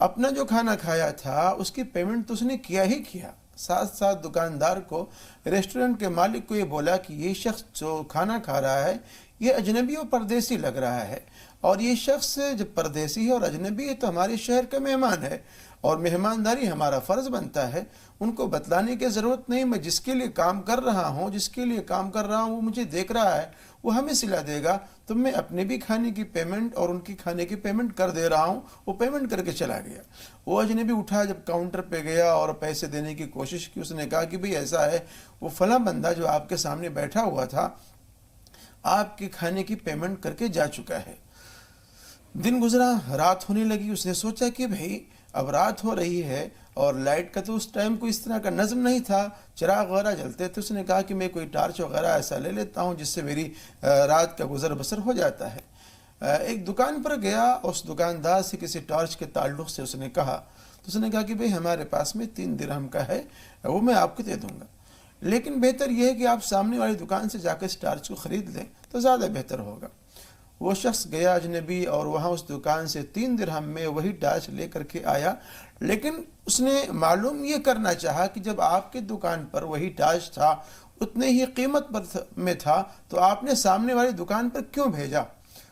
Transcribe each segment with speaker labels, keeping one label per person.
Speaker 1: اپنا جو کھانا کھایا تھا اس کی پیمنٹ تو اس نے کیا ہی کیا، ساتھ ساتھ دکاندار کو، ریسٹورنٹ کے مالک کو یہ بولا کہ یہ شخص جو کھانا کھا رہا ہے یہ اجنبی و پردیسی لگ رہا ہے، اور یہ شخص جب پردیسی ہے اور اجنبی ہے تو ہمارے شہر کا مہمان ہے، اور مہمانداری ہمارا فرض بنتا ہے، ان کو بتلانے کی ضرورت نہیں، میں جس کے لیے کام کر رہا ہوں وہ مجھے دیکھ رہا ہے، وہ ہمیں صلہ دے گا، تو میں اپنے بھی کھانے کی پیمنٹ اور ان کی کھانے کی پیمنٹ کر دے رہا ہوں۔ وہ پیمنٹ کر کے چلا گیا۔ وہ اجنبی اٹھا، جب کاؤنٹر پہ گیا اور پیسے دینے کی کوشش کی، اس نے کہا کہ بھئی ایسا ہے، وہ فلاں بندہ جو آپ کے سامنے بیٹھا ہوا تھا آپ کے کھانے کی پیمنٹ کر کے جا چکا ہے۔ دن گزرا، رات ہونے لگی، اس نے سوچا کہ بھئی اب رات ہو رہی ہے اور لائٹ کا تو اس ٹائم کوئی اس طرح کا نظم نہیں تھا، چراغ وغیرہ جلتے تھے، اس نے کہا کہ میں کوئی ٹارچ وغیرہ ایسا لے لیتا ہوں جس سے میری رات کا گزر بسر ہو جاتا ہے۔ ایک دکان پر گیا، اس دکاندار سے کسی ٹارچ کے تعلق سے اس نے کہا، تو اس نے کہا کہ بھئی ہمارے پاس میں 3 درہم کا ہے، وہ میں آپ کو دے دوں گا، لیکن بہتر یہ ہے کہ آپ سامنے والی دکان سے جا کے اس ٹارچ کو خرید لیں تو زیادہ بہتر ہوگا۔ وہ شخص گیا اجنبی اور وہاں اس دکان سے 3 درہم میں وہی ٹارچ لے کر کے آیا، لیکن اس نے معلوم یہ کرنا چاہا کہ جب آپ کی دکان پر وہی ٹارچ تھا، اتنے ہی قیمت میں تھا، تو آپ نے سامنے والی دکان پر کیوں بھیجا؟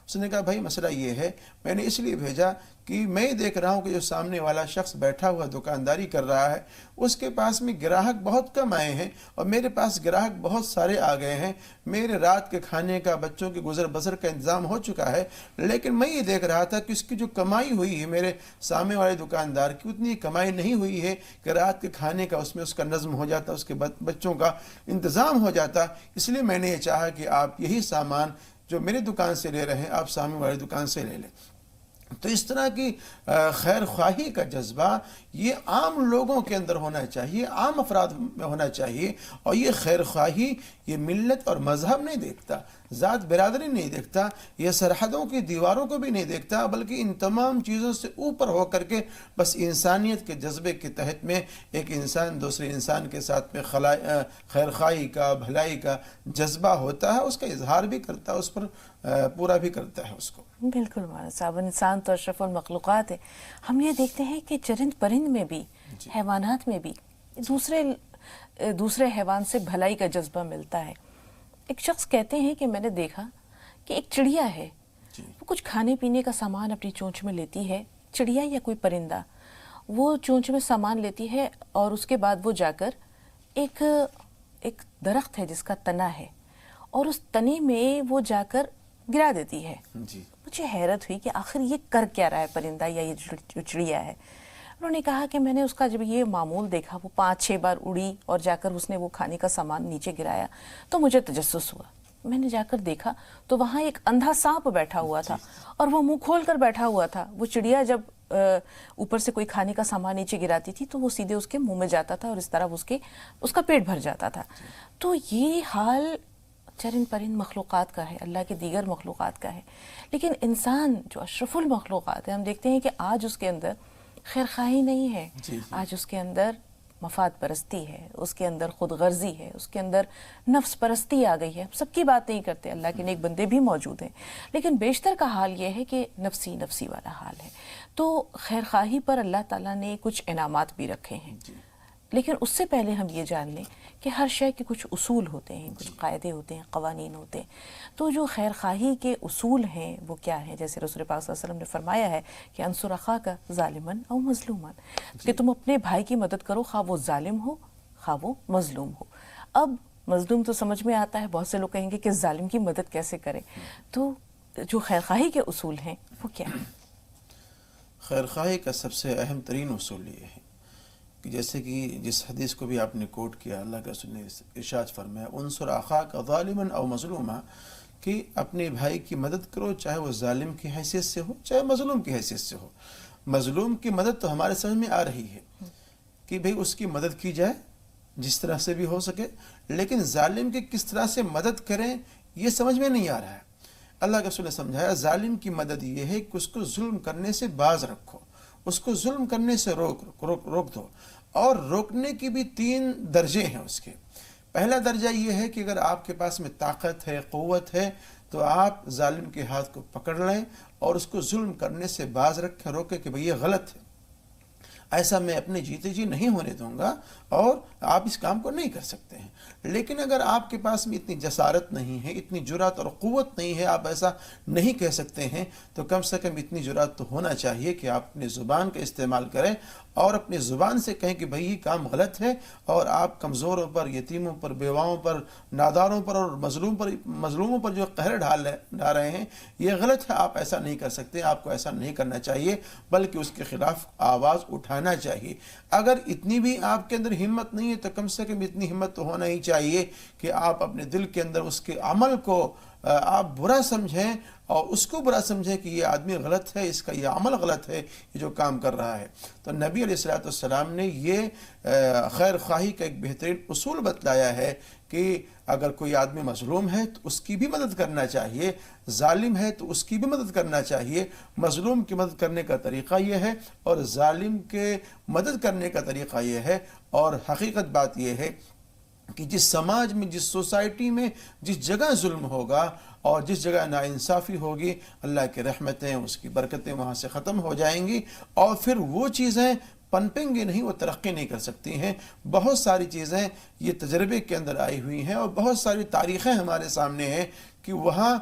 Speaker 1: اس نے کہا بھائی مسئلہ یہ ہے، میں نے اس لیے بھیجا کہ میں دیکھ رہا ہوں کہ جو سامنے والا شخص بیٹھا ہوا دکانداری کر رہا ہے اس کے پاس میں گراہک بہت کم آئے ہیں اور میرے پاس گراہک بہت سارے آ گئے ہیں، میرے رات کے کھانے کا، بچوں کے گزر بسر کا انتظام ہو چکا ہے، لیکن میں یہ دیکھ رہا تھا کہ اس کی جو کمائی ہوئی ہے میرے سامنے والے دکاندار کی، اتنی کمائی نہیں ہوئی ہے کہ رات کے کھانے کا اس میں اس کا نظم ہو جاتا، اس کے بچوں کا انتظام ہو جاتا، اس لیے میں نے یہ چاہا کہ آپ یہی سامان جو میری دکان سے لے رہے ہیں آپ سامنے والی دکان سے لے لیں۔ تو اس طرح کی خیر خواہی کا جذبہ یہ عام لوگوں کے اندر ہونا چاہیے، عام افراد میں ہونا چاہیے، اور یہ خیر خواہی یہ ملت اور مذہب نہیں دیکھتا، ذات برادری نہیں دیکھتا، یہ سرحدوں کی دیواروں کو بھی نہیں دیکھتا، بلکہ ان تمام چیزوں سے اوپر ہو کر کے بس انسانیت کے جذبے کے تحت میں ایک انسان دوسرے انسان کے ساتھ میں خیر خواہی کا، بھلائی کا جذبہ ہوتا ہے، اس کا اظہار بھی کرتا ہے، اس پر پورا بھی کرتا ہے اس کو۔
Speaker 2: بالکل مولانا صاحب، انسان تو اشرف المخلوقات ہے۔ ہم یہ دیکھتے ہیں کہ چرند پرند میں بھی، حیوانات میں بھی دوسرے حیوان سے بھلائی کا جذبہ ملتا ہے۔ ایک شخص کہتے ہیں کہ میں نے دیکھا کہ ایک چڑیا ہے، وہ کچھ کھانے پینے کا سامان اپنی چونچ میں لیتی ہے، چڑیا یا کوئی پرندہ، وہ چونچ میں سامان لیتی ہے اور اس کے بعد وہ جا کر ایک درخت ہے جس کا تنا ہے، اور اس تنے میں وہ جا کر گرا دیتی ہے۔ مجھے حیرت ہوئی کہ آخر یہ کر کیا رہا ہے پرندہ یا یہ جو چڑیا ہے۔ انہوں نے کہا کہ میں نے اس کا جب یہ معمول دیکھا، وہ 5-6 بار اڑی اور جا کر اس نے وہ کھانے کا سامان نیچے گرایا، تو مجھے تجسس ہوا۔ میں نے جا کر دیکھا تو وہاں ایک اندھا سانپ بیٹھا ہوا تھا اور وہ منہ کھول کر بیٹھا ہوا تھا۔ وہ چڑیا جب اوپر سے کوئی کھانے کا سامان نیچے گراتی تھی تو وہ سیدھے اس کے منہ میں جاتا تھا اور اس طرح اس کا پیٹ بھر جاتا تھا۔ تو یہ حال چرند پرند مخلوقات کا ہے، اللہ کے دیگر مخلوقات کا ہے، لیکن انسان جو اشرف المخلوقات ہے، ہم دیکھتے ہیں کہ آج اس کے اندر خیر خواہی نہیں ہے، آج اس کے اندر مفاد پرستی ہے، اس کے اندر خود غرضی ہے، اس کے اندر نفس پرستی آ گئی ہے۔ سب کی بات نہیں کرتے، اللہ کے نیک بندے بھی موجود ہیں، لیکن بیشتر کا حال یہ ہے کہ نفسی والا حال ہے۔ تو خیر خواہی پر اللہ تعالیٰ نے کچھ انعامات بھی رکھے ہیں، لیکن اس سے پہلے ہم یہ جان لیں کہ ہر شے کے کچھ اصول ہوتے ہیں، کچھ قاعدے ہوتے ہیں، قوانین ہوتے ہیں۔ تو جو خیر خواہی کے اصول ہیں وہ کیا ہیں؟ جیسے رسول پاک صلی اللہ علیہ وسلم نے فرمایا ہے کہ انصر اخاک ظالما او مظلوما، کہ تم اپنے بھائی کی مدد کرو، خواہ وہ ظالم ہو خواہ وہ مظلوم ہو۔ اب مظلوم تو سمجھ میں آتا ہے، بہت سے لوگ کہیں گے کہ ظالم کی مدد کیسے کریں؟ تو جو خیر خواہی کے اصول ہیں وہ کیا ہیں؟
Speaker 1: خیر خواہی کا سب سے اہم ترین اصول یہ ہے کہ جیسے کہ جس حدیث کو بھی آپ نے کوٹ کیا، اللہ کے رسول نے ارشاد فرمایا انصر اخاک ظالما او مظلوما، کہ اپنے بھائی کی مدد کرو چاہے وہ ظالم کی حیثیت سے ہو چاہے مظلوم کی حیثیت سے ہو۔ مظلوم کی مدد تو ہمارے سمجھ میں آ رہی ہے کہ بھئی اس کی مدد کی جائے جس طرح سے بھی ہو سکے، لیکن ظالم کی کس طرح سے مدد کریں یہ سمجھ میں نہیں آ رہا ہے۔ اللہ کے رسول نے سمجھایا ظالم کی مدد یہ ہے کہ اس کو ظلم کرنے سے باز رکھو، اس کو ظلم کرنے سے روک دو، اور روکنے کی بھی 3 درجے ہیں اس کے۔ پہلا درجہ یہ ہے کہ اگر آپ کے پاس میں طاقت ہے، قوت ہے، تو آپ ظالم کے ہاتھ کو پکڑ لیں اور اس کو ظلم کرنے سے باز رکھیں، روکیں کہ بھئی یہ غلط ہے، ایسا میں اپنے جیتے جی نہیں ہونے دوں گا اور آپ اس کام کو نہیں کر سکتے ہیں۔ لیکن اگر آپ کے پاس میں اتنی جسارت نہیں ہے، اتنی جرات اور قوت نہیں ہے، آپ ایسا نہیں کہہ سکتے ہیں، تو کم سے کم اتنی جرات تو ہونا چاہیے کہ آپ اپنی زبان کا استعمال کریں اور اپنی زبان سے کہیں کہ بھئی یہ کام غلط ہے اور آپ کمزوروں پر، یتیموں پر، بیواؤں پر، ناداروں پر اور مظلوموں پر جو قہر ڈال رہے ہیں، یہ غلط ہے، آپ ایسا نہیں کر سکتے، آپ کو ایسا نہیں کرنا چاہیے، بلکہ اس کے خلاف آواز اٹھانا چاہیے۔ اگر اتنی بھی آپ کے اندر ہمت نہیں ہے تو کم سے کم اتنی ہمت تو ہونا ہی چاہیے کہ آپ اپنے دل کے اندر اس کے عمل کو آپ برا سمجھیں اور اس کو برا سمجھیں کہ یہ آدمی غلط ہے، اس کا یہ عمل غلط ہے، یہ جو کام کر رہا ہے۔ تو نبی علیہ السلام نے یہ خیر خواہی کا ایک بہترین اصول بتلایا ہے کہ اگر کوئی آدمی مظلوم ہے تو اس کی بھی مدد کرنا چاہیے، ظالم ہے تو اس کی بھی مدد کرنا چاہیے۔ مظلوم کی مدد کرنے کا طریقہ یہ ہے اور ظالم کے مدد کرنے کا طریقہ یہ ہے، اور حقیقت بات یہ ہے کہ جس سماج میں، جس سوسائٹی میں، جس جگہ ظلم ہوگا اور جس جگہ ناانصافی ہوگی، اللہ کی رحمتیں، اس کی برکتیں وہاں سے ختم ہو جائیں گی اور پھر وہ چیزیں پنپیں گی نہیں، وہ ترقی نہیں کر سکتی ہیں۔ بہت ساری چیزیں یہ تجربے کے اندر آئی ہوئی ہیں اور بہت ساری تاریخیں ہمارے سامنے ہیں کہ وہاں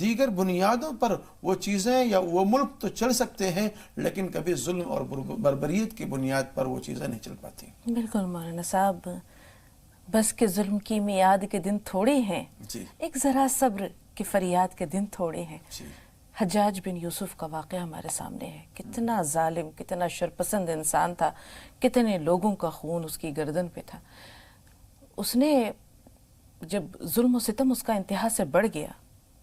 Speaker 1: دیگر بنیادوں پر وہ چیزیں یا وہ ملک تو چل سکتے ہیں، لیکن کبھی ظلم اور بربریت کی بنیاد پر وہ چیزیں نہیں چل پاتی۔
Speaker 2: بالکل مولانا صاحب، بس کے ظلم کی میعاد کے دن تھوڑے ہیں،
Speaker 1: جی
Speaker 2: ایک ذرا صبر کی فریاد کے دن تھوڑے ہیں۔
Speaker 1: جی
Speaker 2: حجاج بن یوسف کا واقعہ ہمارے سامنے ہے، کتنا ظالم، کتنا شرپسند انسان تھا، کتنے لوگوں کا خون اس کی گردن پہ تھا۔ اس نے جب ظلم و ستم اس کا انتہا سے بڑھ گیا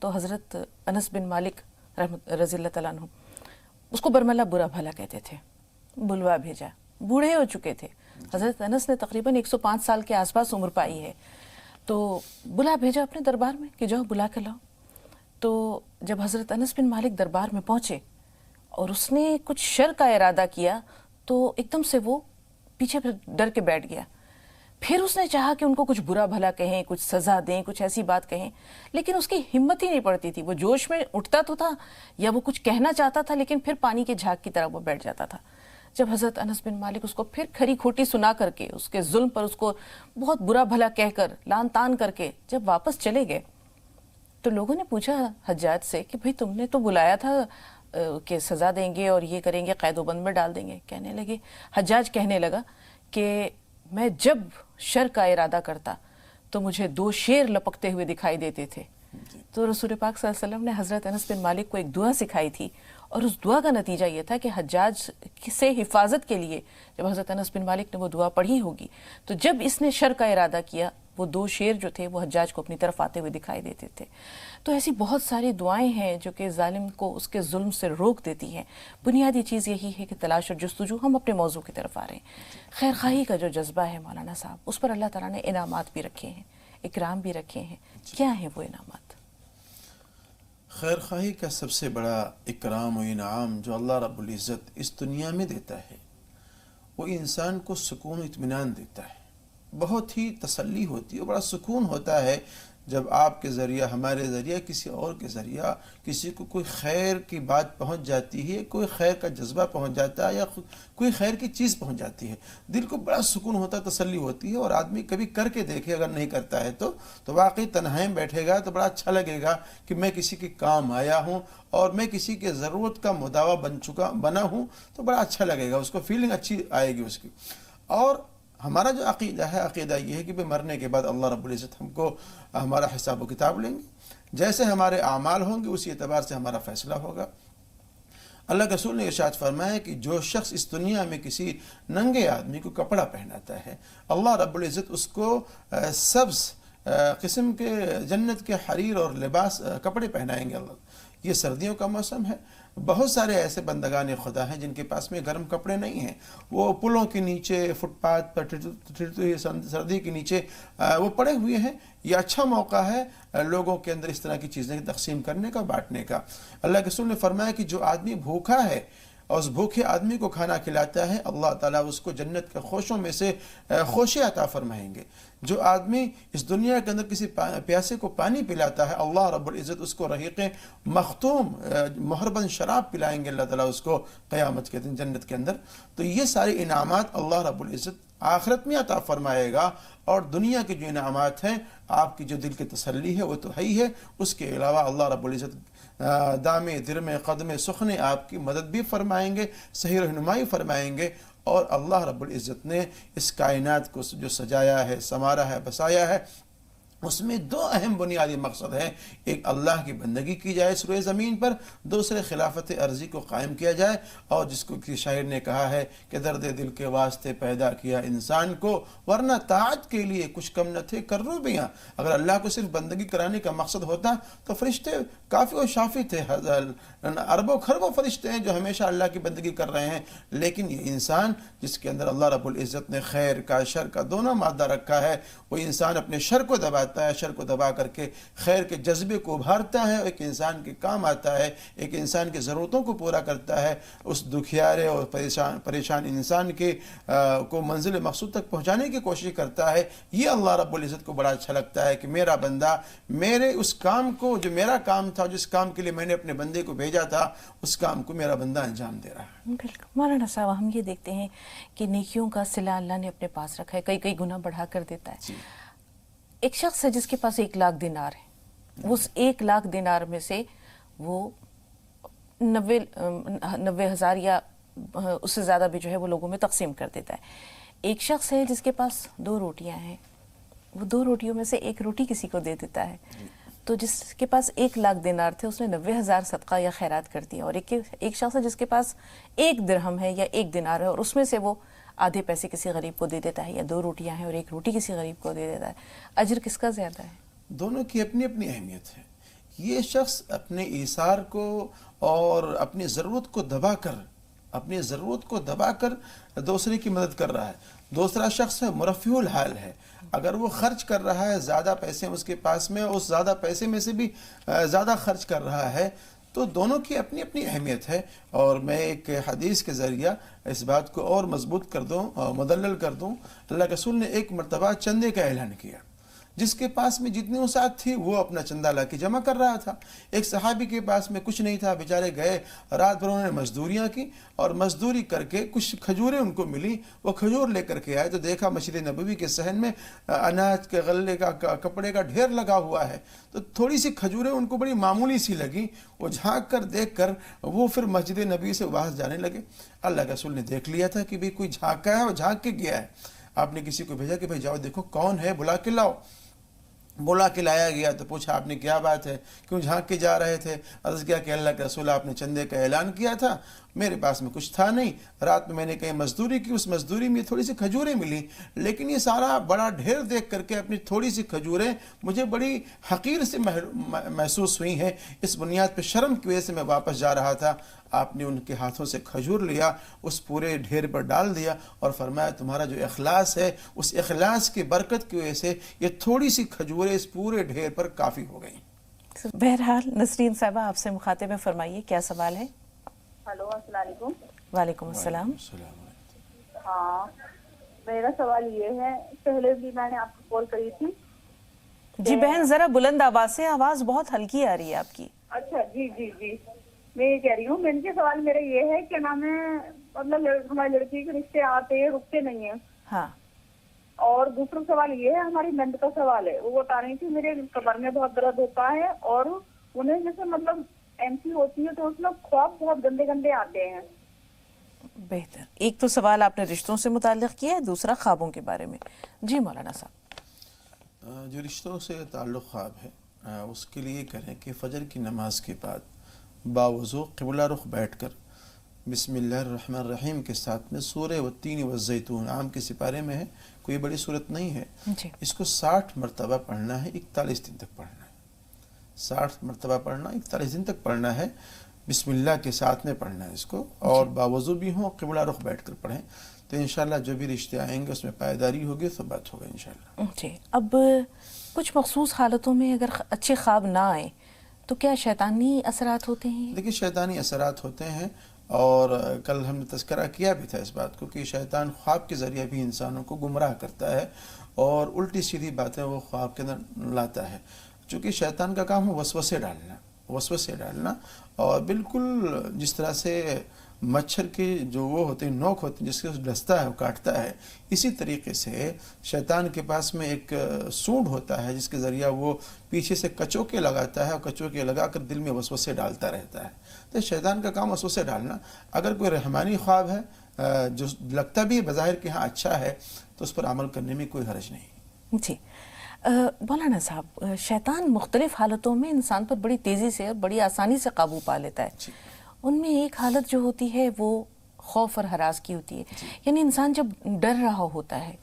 Speaker 2: تو حضرت انس بن مالک رضی اللہ تعالیٰ عنہ اس کو برملا برا بھلا کہتے تھے، بلوا بھیجا، بوڑھے ہو چکے تھے۔ حضرت انس نے تقریباً 105 سال کے آس پاس عمر پائی ہے، تو بلا بھیجا اپنے دربار میں کہ جاؤ بلا کے لاؤ۔ تو جب حضرت انس بن مالک دربار میں پہنچے اور اس نے کچھ شر کا ارادہ کیا تو ایک دم سے وہ پیچھے پھر ڈر کے بیٹھ گیا۔ پھر اس نے چاہا کہ ان کو کچھ برا بھلا کہیں، کچھ سزا دیں، کچھ ایسی بات کہیں، لیکن اس کی ہمت ہی نہیں پڑتی تھی۔ وہ جوش میں اٹھتا تو تھا یا وہ کچھ کہنا چاہتا تھا، لیکن پھر پانی کے جھاگ کی طرح وہ بیٹھ جاتا تھا۔ جب حضرت انس بن مالک اس کو پھر کھری کھوٹی سنا کر کے، اس کے ظلم پر اس کو بہت برا بھلا کہہ کر، لان تان کر کے جب واپس چلے گئے تو لوگوں نے پوچھا حجاج سے کہ بھئی تم نے تو بلایا تھا کہ سزا دیں گے اور یہ کریں گے، قید و بند میں ڈال دیں گے۔ کہنے لگے، حجاج کہنے لگا کہ میں جب شر کا ارادہ کرتا تو مجھے 2 شیر لپکتے ہوئے دکھائی دیتے تھے۔ تو رسول پاک صلی اللہ علیہ وسلم نے حضرت انس بن مالک کو ایک دعا سکھائی تھی، اور اس دعا کا نتیجہ یہ تھا کہ حجاج سے حفاظت کے لیے جب حضرت انس بن مالک نے وہ دعا پڑھی ہوگی تو جب اس نے شر کا ارادہ کیا، وہ 2 شیر جو تھے وہ حجاج کو اپنی طرف آتے ہوئے دکھائی دیتے تھے۔ تو ایسی بہت ساری دعائیں ہیں جو کہ ظالم کو اس کے ظلم سے روک دیتی ہیں۔ بنیادی چیز یہی ہے کہ تلاش اور جستجو۔ ہم اپنے موضوع کی طرف آ رہے ہیں۔ خیر خواہی کا جو جذبہ ہے مولانا صاحب، اس پر اللہ تعالیٰ نے انعامات بھی رکھے ہیں، اکرام بھی رکھے ہیں۔ کیا ہیں وہ انعامات؟
Speaker 1: خیر خواہی کا سب سے بڑا اکرام و انعام جو اللہ رب العزت اس دنیا میں دیتا ہے، وہ انسان کو سکون و اطمینان دیتا ہے۔ بہت ہی تسلی ہوتی ہے، بڑا سکون ہوتا ہے جب آپ کے ذریعہ، ہمارے ذریعہ، کسی اور کے ذریعہ کسی کو کوئی خیر کی بات پہنچ جاتی ہے، کوئی خیر کا جذبہ پہنچ جاتا ہے یا کوئی خیر کی چیز پہنچ جاتی ہے، دل کو بڑا سکون ہوتا ہے، تسلی ہوتی ہے۔ اور آدمی کبھی کر کے دیکھے، اگر نہیں کرتا ہے تو واقعی تنہائی میں بیٹھے گا تو بڑا اچھا لگے گا کہ میں کسی کے کام آیا ہوں اور میں کسی کے ضرورت کا مداوا بنا ہوں، تو بڑا اچھا لگے گا، اس کو فیلنگ اچھی آئے گی اس کی۔ اور ہمارا جو عقیدہ ہے، عقیدہ یہ ہے کہ مرنے کے بعد اللہ رب العزت ہم کو ہمارا حساب و کتاب لیں گے، جیسے ہمارے اعمال ہوں گے اسی اعتبار سے ہمارا فیصلہ ہوگا۔ اللہ کے رسول نے ارشاد فرمایا کہ جو شخص اس دنیا میں کسی ننگے آدمی کو کپڑا پہناتا ہے، اللہ رب العزت اس کو سبز قسم کے جنت کے حریر اور لباس کپڑے پہنائیں گے۔ اللہ، یہ سردیوں کا موسم ہے، بہت سارے ایسے بندگان خدا ہیں جن کے پاس میں گرم کپڑے نہیں ہیں، وہ پلوں کے نیچے، فٹ پاتھ پر ٹھٹرتی ہوئی سردی کے نیچے وہ پڑے ہوئے ہیں۔ یہ اچھا موقع ہے لوگوں کے اندر اس طرح کی چیزیں تقسیم کرنے کا، بانٹنے کا۔ اللہ کے رسول نے فرمایا کہ جو آدمی بھوکا ہے اور اس بھوکے آدمی کو کھانا کھلاتا ہے، اللہ تعالیٰ اس کو جنت کے خوشوں میں سے خوشے عطا فرمائیں گے۔ جو آدمی اس دنیا کے اندر کسی پیاسے کو پانی پلاتا ہے، اللہ رب العزت اس کو رحیق مختوم مہربند شراب پلائیں گے اللہ تعالیٰ اس کو قیامت کے دن جنت کے اندر۔ تو یہ سارے انعامات اللہ رب العزت آخرت میں عطا فرمائے گا، اور دنیا کے جو انعامات ہیں، آپ کی جو دل کی تسلی ہے وہ تو ہے ہی ہے، اس کے علاوہ اللہ رب العزت دامے درمے قدمے سخنے آپ کی مدد بھی فرمائیں گے، صحیح رہنمائی فرمائیں گے۔ اور اللہ رب العزت نے اس کائنات کو جو سجایا ہے، سنوارا ہے، بسایا ہے، اس میں دو اہم بنیادی مقصد ہیں۔ ایک اللہ کی بندگی کی جائے اس روئے زمین پر، دوسرے خلافت عرضی کو قائم کیا جائے، اور جس کو کسی شاعر نے کہا ہے کہ درد دل کے واسطے پیدا کیا انسان کو، ورنہ طاعت کے لیے کچھ کم نہ تھے کروبیاں۔ اگر اللہ کو صرف بندگی کرانے کا مقصد ہوتا تو فرشتے کافی و شافی تھے، اربوں خربوں فرشتے ہیں جو ہمیشہ اللہ کی بندگی کر رہے ہیں، لیکن یہ انسان جس کے اندر اللہ رب العزت نے خیر کا شر کا دونوں مادہ رکھا ہے، وہ انسان اپنے شر کو دباتا ہے، شر کو دبا کر کے خیر کے جذبے کو ابھارتا ہے، ایک انسان کے کام آتا ہے، ایک انسان کی ضرورتوں کو پورا کرتا ہے، اس دکھیارے اور پریشان انسان کے کو منزل مقصود تک پہنچانے کی کوشش کرتا ہے۔ یہ اللہ رب العزت کو بڑا اچھا لگتا ہے کہ میرا بندہ میرے اس کام کو، جو میرا کام تھا، جس کام کے لیے میں نے اپنے بندے کو بھیجا تھا، اس کام کو میرا بندہ انجام دے رہا ہے۔
Speaker 2: بالکل مولانا صاحب، ہم یہ دیکھتے ہیں کہ نیکیوں کا صلہ اللہ نے اپنے پاس رکھا ہے، کئی گنا بڑھا کر دیتا ہے۔ ایک شخص ہے جس کے پاس 1,00,000 دینار ہے، اس 1,00,000 دینار میں سے وہ 90,000 یا اس سے زیادہ بھی جو ہے وہ لوگوں میں تقسیم کر دیتا ہے۔ ایک شخص ہے جس کے پاس 2 روٹیاں ہیں، وہ 2 روٹیوں میں سے 1 روٹی کسی کو دے دیتا ہے۔ تو جس کے پاس 1,00,000 دینار تھے، اس نے 90,000 صدقہ یا خیرات کر دیا، اور ایک شخص ہے جس کے پاس 1 درہم ہے یا 1 دینار ہے، اور اس میں سے وہ آدھے پیسے کسی غریب کو دے دیتا ہے، یا 2 روٹیاں ہیں اور 1 روٹی کسی غریب کو دے دیتا ہے۔ اجر کس کا زیادہ ہے؟
Speaker 1: دونوں کی اپنی اپنی اہمیت ہے۔ یہ شخص اپنے ایثار کو اور اپنی ضرورت کو دبا کر دوسرے کی مدد کر رہا ہے۔ دوسرا شخص ہے مرفیع الحال ہے، اگر وہ خرچ کر رہا ہے، زیادہ پیسے اس کے پاس میں، اس زیادہ پیسے میں سے بھی زیادہ خرچ کر رہا ہے، تو دونوں کی اپنی اپنی اہمیت ہے۔ اور میں ایک حدیث کے ذریعہ اس بات کو اور مضبوط کر دوں اور مدلل کر دوں۔ اللہ کے رسول نے ایک مرتبہ چندے کا اعلان کیا، جس کے پاس میں جتنی وسعت تھی وہ اپنا چندہ لا کے جمع کر رہا تھا۔ ایک صحابی کے پاس میں کچھ نہیں تھا، بیچارے گئے، رات بھر انہوں نے مزدوریاں کی، اور مزدوری کر کے کچھ کھجوریں ان کو ملی، وہ کھجور لے کر کے آئے تو دیکھا مسجد نبوی کے صحن میں اناج کے غلے کا کپڑے کا ڈھیر لگا ہوا ہے۔ تو تھوڑی سی کھجوریں ان کو بڑی معمولی سی لگی، وہ جھانک کر دیکھ کر وہ پھر مسجد نبوی سے باہر جانے لگے۔ اللہ کے رسول نے دیکھ لیا تھا کہ کوئی جھانکا ہے، وہ جھانک کے گیا ہے۔ آپ نے کسی کو بھیجا کہ بھائی جاؤ دیکھو کون ہے، بلا کے لاؤ۔ بلا کے لایا گیا تو پوچھا آپ نے کیا بات ہے، کیوں جھانک کے جا رہے تھے؟ عرض کیا کہ اللہ کے رسول آپ نے چندے کا اعلان کیا تھا، میرے پاس میں کچھ تھا نہیں، رات میں نے کہیں مزدوری کی، اس مزدوری میں تھوڑی سی کھجوریں ملی، لیکن یہ سارا بڑا ڈھیر دیکھ کر کے اپنی تھوڑی سی کھجوریں مجھے بڑی حقیر سے محسوس ہوئی ہیں، اس بنیاد پہ شرم کی وجہ سے میں واپس جا رہا تھا۔ آپ نے ان کے ہاتھوں سے کھجور لیا، اس پورے ڈھیر پر ڈال دیا، اور فرمایا تمہارا جو اخلاص ہے، اس اخلاص کی برکت کی وجہ سے یہ تھوڑی سی کھجوریں اس پورے ڈھیر پر کافی ہو گئیں۔
Speaker 2: بہرحال نسرین صاحبہ، آپ سے مخاطب ہے، فرمائیے کیا سوال ہے؟
Speaker 3: ہلو، السلام علیکم۔
Speaker 2: وعلیکم السلام۔
Speaker 3: ہاں، میرا سوال یہ ہے، پہلے بھی میں نے آپ کو کال کری تھی۔
Speaker 2: جی بہن، ذرا بلند آواز سے، آواز بہت ہلکی آ رہی ہے آپ کی۔
Speaker 3: اچھا، جی جی جی، میں یہ کہہ رہی ہوں، میرے سوال میرا یہ ہے کہ نام ہے، مطلب ہماری لڑکی کے رشتے آتے رکتے نہیں ہیں۔
Speaker 2: ہاں۔
Speaker 3: اور دوسرا سوال یہ ہے، ہماری نند کا سوال ہے، وہ بتا رہی تھی میرے کمر میں بہت درد ہوتا ہے، اور انہیں جیسے مطلب MC ہوتی ہے تو اس میں خواب بہت گندے گندے آتے ہیں۔
Speaker 2: بہتر، ایک تو سوال آپ نے رشتوں سے متعلق کیا ہے، دوسرا خوابوں کے بارے میں۔ جی مولانا صاحب۔
Speaker 1: جو رشتوں سے تعلق خواب ہے، اس کے لیے کریں کہ فجر کی نماز کے بعد باوضو قبلہ رخ بیٹھ کر بسم اللہ الرحمن الرحیم کے ساتھ میں سورہ والتین والزیتون، عام کے سپارے میں ہے، کوئی بڑی صورت نہیں ہے،
Speaker 2: جی۔
Speaker 1: اس کو 60 مرتبہ پڑھنا ہے، 41 دن تک پڑھنا ہے، 60 مرتبہ پڑھنا، 41 دن تک پڑھنا ہے، بسم اللہ کے ساتھ میں پڑھنا ہے اس کو، اور باوضو بھی ہوں، قبلہ رخ بیٹھ کر پڑھیں، تو انشاءاللہ جو بھی رشتے آئیں گے اس میں پائیداری ہوگی، ثبات ہوگا انشاءاللہ۔
Speaker 2: جی، اب کچھ مخصوص حالتوں میں اگر اچھے خواب نہ آئیں تو کیا شیطانی اثرات ہوتے ہیں؟
Speaker 1: دیکھیے، شیطانی اثرات ہوتے ہیں، اور کل ہم نے تذکرہ کیا بھی تھا اس بات کو کہ شیطان خواب کے ذریعے بھی انسانوں کو گمراہ کرتا ہے اور الٹی سیدھی باتیں وہ خواب کے اندر لاتا ہے. چونکہ شیطان کا کام ہے وسوسے ڈالنا اور بالکل جس طرح سے مچھر کے جو وہ ہوتے ہیں نوک ہوتے ہیں جس کے ڈستا ہے وہ کاٹتا ہے، اسی طریقے سے شیطان کے پاس میں ایک سونڈ ہوتا ہے جس کے ذریعہ وہ پیچھے سے کچوکے لگاتا ہے اور کچوکے لگا کر دل میں وسوسے ڈالتا رہتا ہے. تو شیطان کا کام وسوسے ڈالنا. اگر کوئی رحمانی خواب ہے جو لگتا بھی بظاہر کہ ہاں اچھا ہے تو اس پر عمل کرنے میں کوئی حرج نہیں.
Speaker 2: جی مولانا صاحب، شیطان مختلف حالتوں میں انسان پر بڑی تیزی سے اور بڑی آسانی سے قابو پا لیتا ہے. ان میں ایک حالت جو ہوتی ہے وہ خوف اور ہراس کی ہوتی ہے. یعنی انسان جب ڈر رہا ہوتا ہے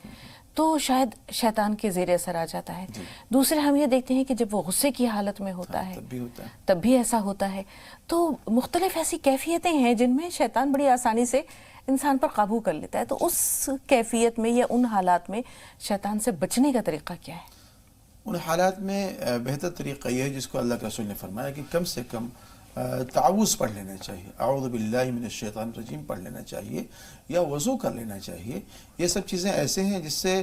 Speaker 2: تو شاید شیطان کے زیر اثر آ جاتا ہے. دوسرے ہم یہ دیکھتے ہیں کہ جب وہ غصے کی حالت میں ہوتا ہے تب بھی ایسا ہوتا ہے. تو مختلف ایسی کیفیتیں ہیں جن میں شیطان بڑی آسانی سے انسان پر قابو کر لیتا ہے. تو اس کیفیت میں یا ان حالات میں شیطان سے بچنے کا طریقہ کیا ہے؟
Speaker 1: ان حالات میں بہتر طریقہ یہ ہے جس کو اللہ کے رسول نے فرمایا کہ کم سے کم تعوذ پڑھ لینا چاہیے، اعوذ باللہ من الشیطان الرجیم پڑھ لینا چاہیے یا وضو کر لینا چاہیے. یہ سب چیزیں ایسے ہیں جس سے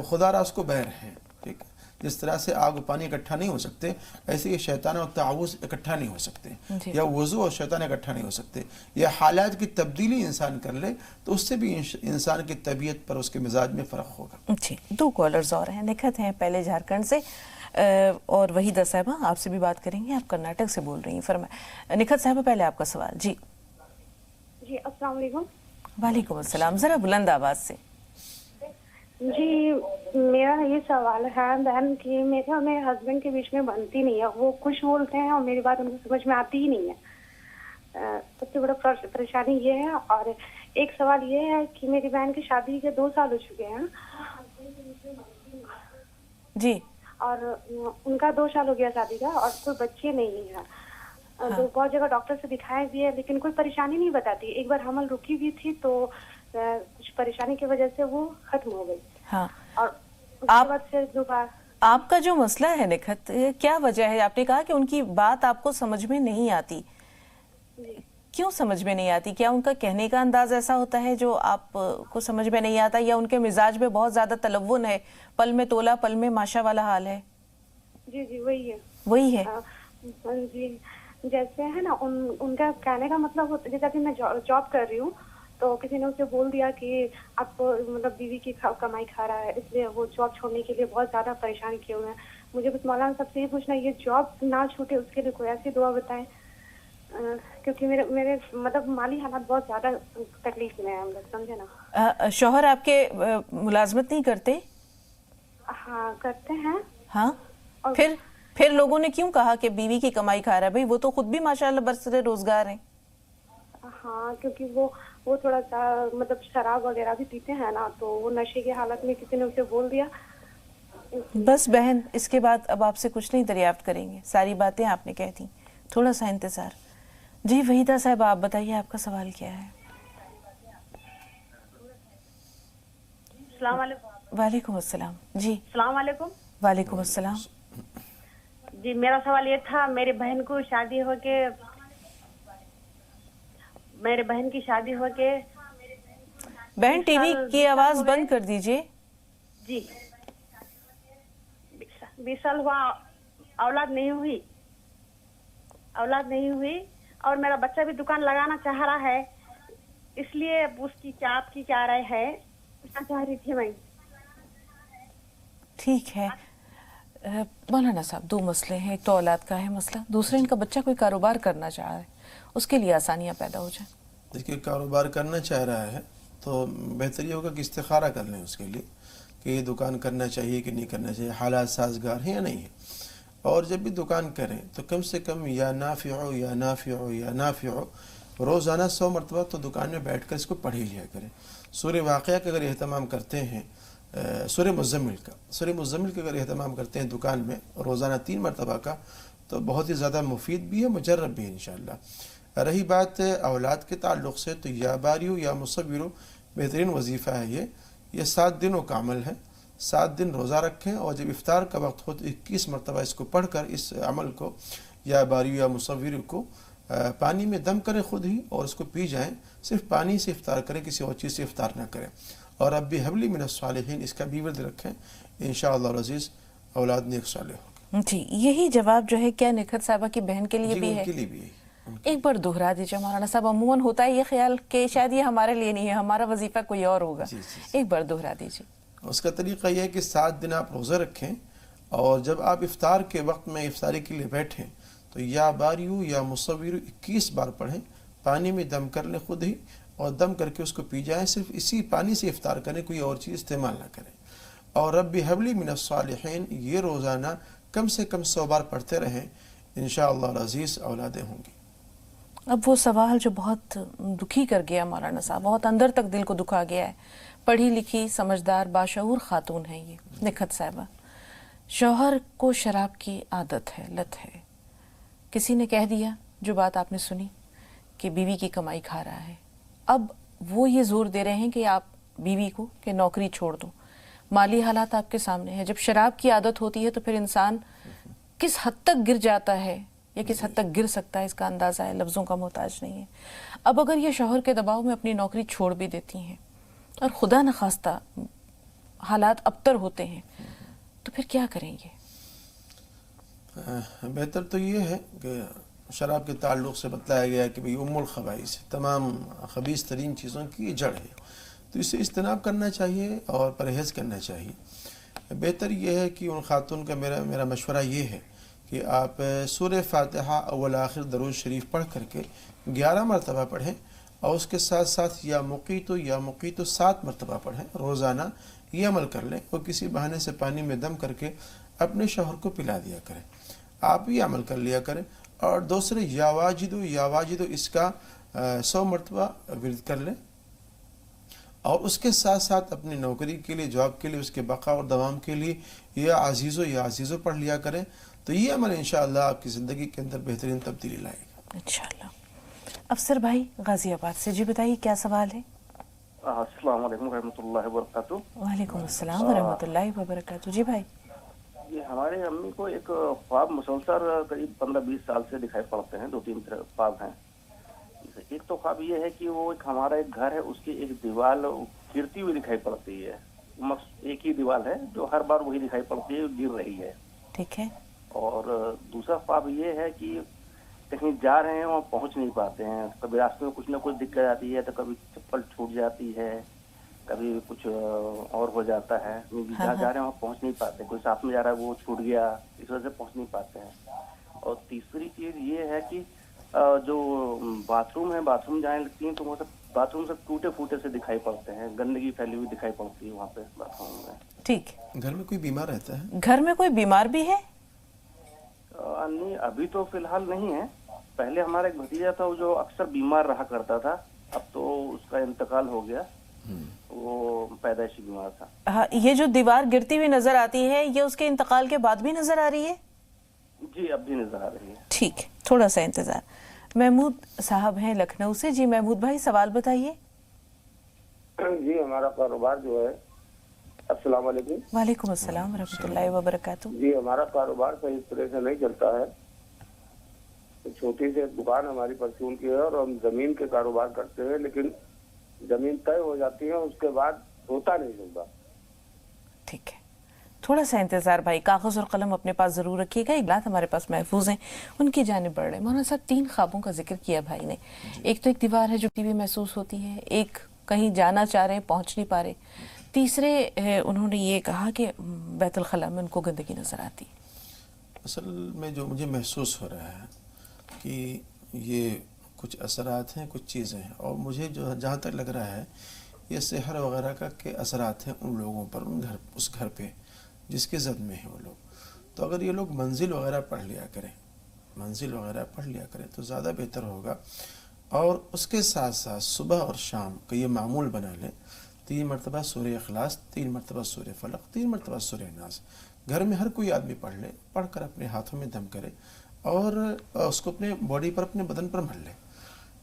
Speaker 1: خدا را اس کو بہر ہے. ٹھیک ہے، جس طرح سے آگ و پانی اکٹھا نہیں ہو سکتے ایسے یہ شیطان اور تعوذ اکٹھا نہیں ہو سکتے، یا وضو اور شیطان اکٹھا نہیں ہو سکتے. یا حالات کی تبدیلی انسان کر لے تو اس سے بھی انسان کی طبیعت پر اس کے مزاج میں فرق ہوگا.
Speaker 2: جی 2 کالرز اور ہیں. نکھت ہیں پہلے جھارکھنڈ سے اور وحیدہ صاحبہ آپ سے بھی بات کریں گے. آپ کرناٹک سے بول رہی ہیں. فرمائیں نکھت صاحبہ، پہلے آپ کا سوال. جی
Speaker 3: السلام علیکم.
Speaker 2: وعلیکم السلام. ذرا بلند آواز سے.
Speaker 3: جی میرا یہ سوال ہے بہن کہ میرے اور میرے ہسبینڈ کے بیچ میں بنتی نہیں ہے. وہ کچھ بولتے ہیں اور میری بات ان کو سمجھ میں آتی ہی نہیں ہے. سب سے بڑا پریشانی یہ ہے. اور ایک سوال یہ ہے کہ میری بہن کی شادی کے 2 سال ہو چکے ہیں.
Speaker 2: جی.
Speaker 3: اور ان کا 2 سال ہو گیا شادی کا اور کوئی بچے نہیں ہے. تو بہت جگہ ڈاکٹر سے دکھایا بھی ہے لیکن کوئی پریشانی نہیں بتاتی. ایک بار حمل رکی ہوئی تھی تو کچھ پریشانی کی وجہ سے وہ ختم ہو گئی.
Speaker 2: ہاں.
Speaker 3: اور اس کے بعد سے دوبارہ
Speaker 2: آپ کا جو مسئلہ ہے نکھت، کیا وجہ ہے؟ آپ نے کہا کہ ان کی بات آپ کو سمجھ میں نہیں آتی. کیوں سمجھ میں نہیں آتی؟ کیا ان کا کہنے کا انداز ایسا ہوتا ہے جو آپ کو سمجھ میں نہیں آتا، یا ان کے مزاج میں بہت زیادہ تلون ہے، پل میں تولا پل میں ماشا والا حال ہے؟
Speaker 3: جی
Speaker 2: وہی ہے.
Speaker 3: جی جیسے ہے نا ان کا کہنے کا مطلب ہوتا ہے جیسا کہ میں جاب کر رہی ہوں تو کسی نے اسے بول دیا کہ آپ مطلب بیوی کی کمائی کھا رہا ہے، اس لیے وہ جاب چھوڑنے کے لیے بہت زیادہ پریشان کیے ہوئے ہیں. مجھے بس مولانا صاحب سے یہ پوچھنا ہے یہ جاب نہ چھوٹے اس کے لیے کوئی ایسی دعا بتائیں کیونکہ میرے مطلب مالی حالات بہت زیادہ تکلیف میں ہیں ہم لوگ، سمجھے نا.
Speaker 2: شوہر آپ کے ملازمت نہیں کرتے؟
Speaker 3: ہاں کرتے ہیں.
Speaker 2: ہاں پھر لوگوں نے کیوں کہا کہ بیوی کی کمائی کھا رہا ہے؟ بھائی وہ تو خود بھی ماشاءاللہ برسر روزگار ہیں.
Speaker 3: ہاں کیونکہ وہ تھوڑا سا مطلب شراب وغیرہ بھی پیتے ہیں نا، تو وہ نشے کی حالت میں کسی نے اسے بول دیا.
Speaker 2: بس بہن اس کے بعد اب آپ سے کچھ نہیں دریافت کریں گے، ساری باتیں آپ نے کہہ دی. تھوڑا سا انتظار. جی وحیدہ صاحب آپ بتائیے آپ کا سوال کیا ہے؟
Speaker 3: السلام علیکم.
Speaker 2: وعلیکم السلام. جی
Speaker 3: السلام علیکم.
Speaker 2: وعلیکم السلام.
Speaker 3: جی میرا سوال یہ تھا، میری بہن کی شادی ہو کے
Speaker 2: بہن ٹی وی کی آواز بند کر دیجئے.
Speaker 3: جی 20 سال ہوا، اولاد نہیں ہوئی اور میرا بچہ بھی دکان لگانا چاہ رہا ہے، اس لیے اس کی آپ کی کیا رائے ہے پوچھنا چاہ رہی تھی میں.
Speaker 2: ٹھیک ہے مولانا صاحب، 2 مسئلے ہیں. ایک تو اولاد کا ہے مسئلہ، دوسرا ان کا بچہ کوئی کاروبار کرنا چاہ رہا ہے، اس کے لیے آسانیاں پیدا ہو جائیں.
Speaker 1: دیکھیے کاروبار کرنا چاہ رہا ہے تو بہتر یہ ہوگا کہ استخارہ کر لیں اس کے لیے کہ یہ دکان کرنا چاہیے کہ نہیں کرنا چاہیے، حالات سازگار ہیں یا نہیں ہے. اور جب بھی دکان کریں تو کم سے کم یا نافع روزانہ 100 مرتبہ تو دکان میں بیٹھ کر اس کو پڑھ ہی لیا کریں. سورہ واقعہ کا اگر اہتمام کرتے ہیں، سورہ مزمل کا اگر اہتمام کرتے ہیں دکان میں روزانہ 3 مرتبہ کا تو بہت ہی زیادہ مفید بھی ہے، مجرب بھی ہے انشاءاللہ. رہی بات اولاد کے تعلق سے تو یا باریو یا مصورو بہترین وظیفہ ہے. یہ 7 دنوں کا عمل ہے. 7 دن روزہ رکھیں اور جب افطار کا وقت ہو تو 21 مرتبہ اس کو پڑھ کر اس عمل کو یا باریو یا مصور کو پانی میں دم کریں خود ہی اور اس کو پی جائیں. صرف پانی سے افطار کریں, کسی اور چیز سے افطار نہ کریں. اور ربی حبلی من الصالحین اس کا بھی ورد رکھیں, انشاءاللہ العزیز اولاد نیک صالح ہوگی.
Speaker 2: جی, یہی جواب جو ہے کیا نکھت صاحبہ کی بہن کے لیے
Speaker 1: جی
Speaker 2: بھی
Speaker 1: ان
Speaker 2: ہے؟
Speaker 1: کے لیے بھی ہے.
Speaker 2: ایک بار دہرا دیجیے مولانا صاحب. عموماً ہوتا ہے یہ خیال کہ شاید یہ ہمارے لیے نہیں ہے, ہمارا وظیفہ کوئی اور ہوگا. ایک بار دہرا دیجیے.
Speaker 1: اس کا طریقہ یہ ہے کہ 7 دن آپ روزہ رکھیں اور جب آپ افطار کے وقت میں افطاری کے لیے بیٹھیں تو یا باریو یا مصور 21 بار پڑھیں, پانی میں دم کر لیں خود ہی اور دم کر کے اس کو پی جائیں. صرف اسی پانی سے افطار کریں, کوئی اور چیز استعمال نہ کریں. اور ربی حبلی من الصالحین یہ روزانہ کم سے کم 100 بار پڑھتے رہیں, انشاءاللہ العزیز اولادیں ہوں گی.
Speaker 2: اب وہ سوال جو بہت دکھی کر گیا مولانا صاحب, بہت اندر تک دل کو دکھا گیا ہے. پڑھی لکھی سمجھدار باشعور خاتون ہے یہ نکھت صاحبہ. شوہر کو شراب کی عادت ہے, لت ہے. کسی نے کہہ دیا جو بات آپ نے سنی کہ بیوی کی کمائی کھا رہا ہے. اب وہ یہ زور دے رہے ہیں کہ آپ بیوی کو کہ نوکری چھوڑ دو. مالی حالات آپ کے سامنے ہیں. جب شراب کی عادت ہوتی ہے تو پھر انسان کس حد تک گر جاتا ہے یا کس حد تک گر سکتا ہے, اس کا اندازہ ہے, لفظوں کا محتاج نہیں ہے. اب اگر یہ شوہر کے دباؤ میں اپنی نوکری چھوڑ بھی دیتی ہیں اور خدا نخواستہ حالات ابتر ہوتے ہیں تو پھر کیا کریں گے؟
Speaker 1: بہتر تو یہ ہے کہ شراب کے تعلق سے بتلایا گیا کہ ام الخبائث, تمام خبیث ترین چیزوں کی جڑ ہے, تو اس سے اجتناب کرنا چاہیے اور پرہیز کرنا چاہیے. بہتر یہ ہے کہ ان خاتون کا میرا مشورہ یہ ہے کہ آپ سورہ فاتحہ اول آخر درود شریف پڑھ کر کے 11 مرتبہ پڑھیں اور اس کے ساتھ ساتھ یا مقیتو 7 مرتبہ پڑھیں روزانہ. یہ عمل کر لیں اور کسی بہانے سے پانی میں دم کر کے اپنے شوہر کو پلا دیا کریں. آپ یہ عمل کر لیا کریں. اور دوسرے یا واجدو اس کا 100 مرتبہ ورد کر لیں اور اس کے ساتھ ساتھ اپنی نوکری کے لیے, جاب کے لیے, اس کے بقا اور دوام کے لیے یا عزیزو پڑھ لیا کریں. تو یہ عمل انشاءاللہ آپ کی زندگی کے اندر بہترین تبدیلی لائے گا
Speaker 2: انشاءاللہ. افسر بھائی غازی آباد سے, جی بتائیے کیا سوال ہے؟
Speaker 4: السلام علیکم ورحمۃ اللہ وبرکاتہ.
Speaker 2: وعلیکم السلام ورحمۃ اللہ وبرکاتہ. جی بھائی.
Speaker 4: جی ہمارے امی کو ایک خواب مسلسل قریب 15-20 سال سے دکھائی پڑتے ہیں. 2-3 خواب ہیں. ایک تو خواب یہ ہے کہ وہ ہمارا ایک گھر ہے, اس کی ایک دیوار گرتی ہوئی دکھائی پڑتی ہے. ایک ہی دیوار ہے جو ہر بار وہی دکھائی پڑتی ہے, گر رہی ہے.
Speaker 2: ٹھیک ہے.
Speaker 4: اور دوسرا خواب یہ ہے کہ کہیں جا رہے ہیں وہاں پہنچ نہیں پاتے ہیں. کبھی راستے میں کچھ نہ کچھ دقت آتی ہے, تو کبھی چپل چھوٹ جاتی ہے, کبھی کچھ اور ہو جاتا ہے. جہاں جا رہے ہیں وہاں پہنچ نہیں پاتے. کوئی ساتھ میں جا رہا ہے وہ چھوٹ گیا, اس وجہ سے پہنچ نہیں پاتے ہیں. اور تیسری چیز یہ ہے کہ جو باتھ روم ہے, باتھ روم جانے لگتی ہیں تو باتھ روم سے ٹوٹے پھوٹے سے دکھائی پڑتے ہیں, گندگی پھیلی ہوئی دکھائی پڑتی ہے وہاں پہ باتھ روم میں.
Speaker 2: ٹھیک.
Speaker 1: گھر میں کوئی بیمار رہتا ہے؟
Speaker 2: گھر میں کوئی بیمار بھی ہے؟
Speaker 4: نہیں, ابھی تو فی الحال نہیں ہے. پہلے ہمارا ایک بھتیجا تھا جو اکثر بیمار رہا کرتا تھا. اب تو اس کا انتقال ہو گیا, وہ پیدائشی بیمار تھا.
Speaker 2: ہاں, یہ جو دیوار گرتی ہوئی نظر آتی ہے یہ اس کے انتقال کے بعد بھی نظر آ رہی ہے؟
Speaker 4: جی اب بھی نظر آ رہی ہے.
Speaker 2: ٹھیک, تھوڑا سا انتظار. محمود صاحب ہیں لکھنؤ سے. جی محمود بھائی سوال بتائیے.
Speaker 5: جی ہمارا کاروبار جو ہے. السلام علیکم.
Speaker 2: وعلیکم السلام ورحمۃ اللہ وبرکاتہ.
Speaker 5: جی ہمارا کاروبار صحیح طرح سے نہیں چلتا ہے. چھوٹی سی دکان ہماری پرچون کی ہے اور ہم زمین کے کاروبار کرتے ہیں, لیکن زمین طے ہو جاتی ہے اس کے بعد ہوتا نہیں ہوگا.
Speaker 2: ٹھیک ہے, تھوڑا سا انتظار بھائی. کاغذ اور قلم اپنے پاس ضرور رکھیے گا. اگلات ہمارے پاس محفوظ ہیں, ان کی جانب بڑھ رہے ہیں. مولانا صاحب 3 خوابوں کا ذکر کیا بھائی نے. ایک تو ایک دیوار ہے جو ٹی وی محسوس ہوتی ہے, ایک کہیں جانا چاہ رہے ہیں پہنچ نہیں پا رہے, تیسرے انہوں نے یہ کہا کہ بیت الخلاء میں ان کو گندگی نظر آتی.
Speaker 1: اصل میں جو مجھے محسوس ہو رہا ہے کہ یہ کچھ اثرات ہیں, کچھ چیزیں ہیں, اور مجھے جو جہاں تک لگ رہا ہے یہ سحر وغیرہ کا کے اثرات ہیں ان لوگوں پر, اس گھر پہ جس کے زد میں ہیں وہ لوگ. تو اگر یہ لوگ منزل وغیرہ پڑھ لیا کریں تو زیادہ بہتر ہوگا. اور اس کے ساتھ ساتھ صبح اور شام کا یہ معمول بنا لیں, 3 مرتبہ سورہ اخلاص, 3 مرتبہ سورہ فلق, 3 مرتبہ سورہ ناس گھر میں ہر کوئی آدمی پڑھ لے, پڑھ کر اپنے ہاتھوں میں دم کرے اور اس کو اپنے باڈی پر, اپنے بدن پر مل لے.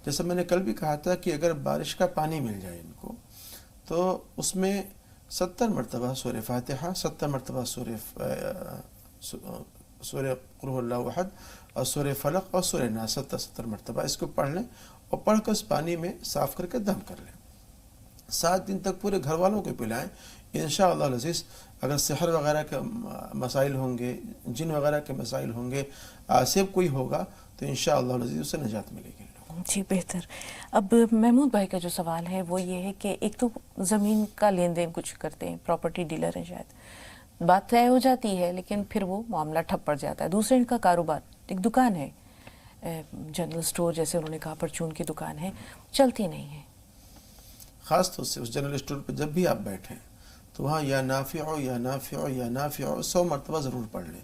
Speaker 1: جیسا میں نے کل بھی کہا تھا کہ اگر بارش کا پانی مل جائے ان کو تو اس میں 70 مرتبہ سورہ فاتحہ, 70 مرتبہ سورہ قل هو اللہ احد اور سورہ فلق اور سورہ ناس 70 مرتبہ اس کو پڑھ لیں اور پڑھ کر اس پانی میں صاف کر کے دم کر لیں. 7 دن تک پورے گھر والوں کو پلائیں. انشاءاللہ العزیز اگر سحر وغیرہ کے مسائل ہوں گے، جن وغیرہ کے مسائل ہوں گے، آصف کوئی ہوگا تو انشاءاللہ العزیز اسے نجات ملے گی.
Speaker 2: جی بہتر. اب محمود بھائی کا جو سوال ہے وہ یہ ہے کہ ایک تو زمین کا لین دین کچھ کرتے ہیں، پراپرٹی ڈیلر ہیں، شاید بات طے ہو جاتی ہے لیکن پھر وہ معاملہ ٹھپ پڑ جاتا ہے. دوسرے ان کا کاروبار، ایک دکان ہے جنرل سٹور، جیسے انہوں نے کہا پرچون کی دکان ہے، چلتی نہیں ہے.
Speaker 1: خاص طور سے اس جنرل اسٹور پہ جب بھی آپ بیٹھیں تو وہاں یا نافع یا نافع یا نافع 100 مرتبہ ضرور پڑھ لیں،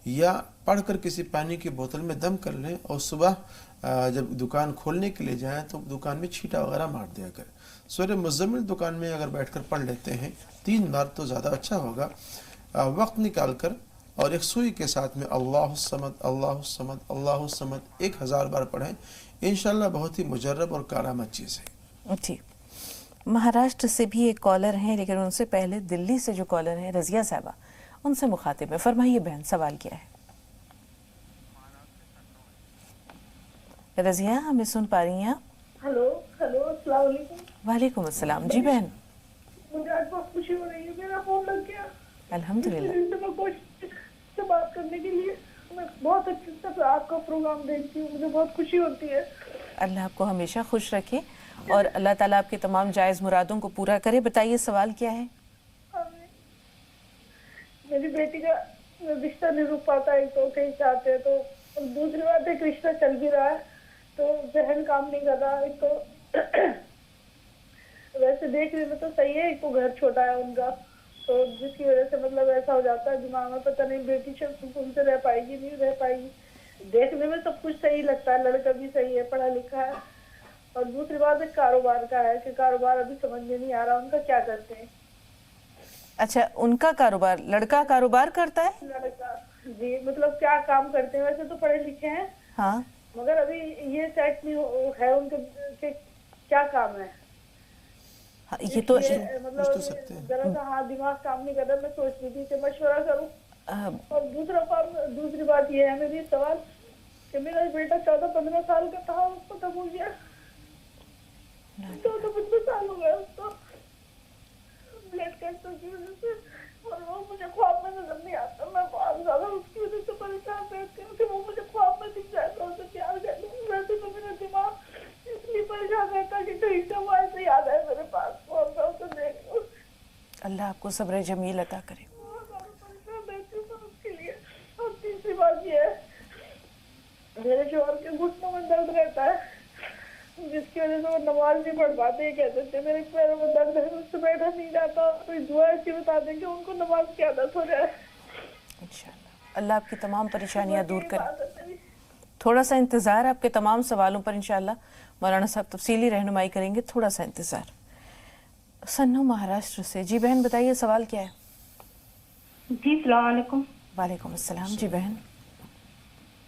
Speaker 1: یا پڑھ کر کسی پانی کی بوتل میں دم کر لیں اور صبح جب دکان کھولنے کے لیے جائیں تو دکان میں چھینٹا وغیرہ مار دیا کر. سورہ مزمل دکان میں اگر بیٹھ کر پڑھ لیتے ہیں 3 بار تو زیادہ اچھا ہوگا. وقت نکال کر اور ایک سوئی کے ساتھ میں اللہ الصمد اللہ الصمد اللہ الصمد 1000 بار پڑھیں. انشاءاللہ بہت ہی مجرب اور کارآمد چیز ہے.
Speaker 2: جی. مہاراشٹر سے بھی ایک کالر ہیں لیکن ان سے پہلے دلی سے جو کالر ہیں رضیہ صاحبہ، ان سے مخاطب ہے. فرمائیے بہن، سوال کیا ہے؟ رضیہ ہمیں سن پا رہی ہیں آپ؟
Speaker 6: ہلو السلام علیکم.
Speaker 2: وعلیکم السلام. جی بہن.
Speaker 6: مجھے آج بہت خوشی ہو رہی ہے، میرا فون لگ گیا.
Speaker 2: الحمدللہ.
Speaker 6: میں کوشش سے بات کرنے کے لیے میں بہت اچھے سے آپ کا پروگرام دیکھتی ہوں، مجھے بہت خوشی ہوتی ہے.
Speaker 2: اللہ آپ کو ہمیشہ خوش رکھے اور اللہ تعالیٰ آپ کی تمام جائز مرادوں کو پورا کرے. بتائیے سوال کیا ہے؟
Speaker 6: میری بیٹی کا رشتہ نہیں رک پاتا، ایک تو کہیں چاہتے ہیں تو دوسری بات ایک رشتہ چل بھی رہا ہے تو ذہن کام نہیں کر رہا. ایک تو ویسے دیکھنے میں تو صحیح ہے، ایک تو گھر چھوٹا ہے ان کا، تو جس کی وجہ سے مطلب ایسا ہو جاتا ہے دماغ میں پتہ نہیں بیٹی ان سے رہ پائے گی نہیں رہ پائے گی. دیکھنے میں سب کچھ صحیح لگتا ہے، لڑکا بھی صحیح ہے، پڑھا لکھا ہے. اور دوسری بات ایک کاروبار کا ہے کہ کاروبار ابھی سمجھ میں نہیں آ رہا ان کا کیا کرتے ہیں.
Speaker 2: اچھا، ان کا کاروبار، لڑکا کاروبار کرتا ہے؟
Speaker 6: لڑکا جی، مطلب کیا کام کرتے ہیں؟ ویسے تو پڑھے لکھے ہیں
Speaker 2: ہاں،
Speaker 6: مگر ابھی یہ سیٹ نہیں ہے ان کے کیا کام ہے.
Speaker 2: یہ تو
Speaker 6: مطلب ذرا سا ہاتھ دماغ کام نہیں کر رہا. میں سوچ رہی تھی کہ مشورہ کروں. اور دوسری بات یہ ہے میری سوال کہ میرا بیٹا 14-15 سال کا تھا، اس کو تب ہو گیا 14-15 سال ہو گیا اس کو بلڈ کینسر کی وجہ سے. اور وہ مجھے خواب میں نظر نہیں آتا. میں بہت زیادہ اس کی وجہ سے پریشان رہتی ہوں کہ وہ مجھے خواب میں دکھ جائے تو اسے پیار کر لوں. ویسے تو میرا دماغ اس لیے پریشان رہتا ہے کہ کہیں سے وہ ایسے یاد ہے میرے پاس اور میں اسے دیکھ لوں.
Speaker 2: اللہ آپ کو صبر جمیل عطا کرے.
Speaker 6: پریشان رہتی ہوں اس کے لیے. اور تیسری بات یہ ہے میرے شوہر کے گھٹنوں میں درد رہتا ہے جس کی وجہ سے وہ نماز نہیں پڑھ پاتے. یہ کہتے تھے میرے پیروں میں درد ہے، اس سے بیٹھا نہیں جاتا. کوئی دعا ایسی بتا دیں کہ ان کو نماز کی عادت ہو جائے.
Speaker 2: انشاءاللہ اللہ آپ کی تمام پریشانیاں دور کرے. تھوڑا سا انتظار، آپ کے تمام سوالوں پر انشاءاللہ مولانا صاحب تفصیلی رہنمائی کریں گے. تھوڑا سا انتظار. سنو مہاراشٹر سے. جی بہن بتائیے سوال کیا ہے؟
Speaker 7: جی السلام علیکم.
Speaker 2: وعلیکم السلام. جی بہن.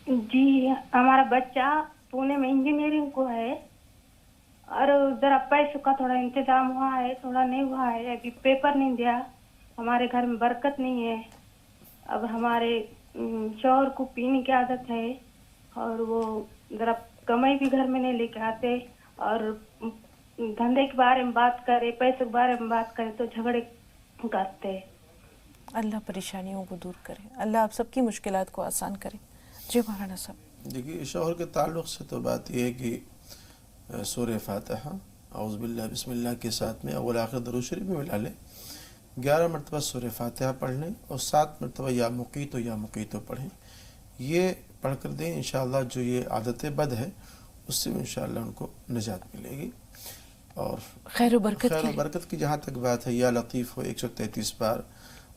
Speaker 7: جی ہمارا بچہ پونے میں انجینئرنگ کو ہے اور ذرا پیسوں کا تھوڑا انتظام ہوا ہے، تھوڑا نہیں ہوا ہے. ابھی پیپر نہیں دیا. ہمارے گھر میں برکت نہیں ہے. اب ہمارے شوہر کو پینے کی عادت ہے اور وہ ذرا کمائی بھی گھر میں نہیں لے کے آتے اور دھندے کے بارے میں بات کرے، پیسوں کے بارے میں بات کرے تو جھگڑے کرتے.
Speaker 2: اللہ پریشانیوں کو دور کرے، اللہ آپ سب کی مشکلات کو آسان کرے. جی مولانا صاحب.
Speaker 1: دیکھیے شوہر کے تعلق سے تو بات یہ ہے کہ سورہ فاتحہ اعوذ باللہ بسم اللہ کے ساتھ میں اول آخر درود شریف میں ملا لیں. 11 مرتبہ سورہ فاتحہ پڑھ لیں اور 7 مرتبہ یا مقیتو پڑھیں. یہ پڑھ کر دیں. انشاءاللہ جو یہ عادت بد ہے اس سے انشاءاللہ ان کو نجات ملے گی. اور
Speaker 2: خیر و برکت
Speaker 1: کی جہاں تک بات ہے یا لطیف ہو 133 بار.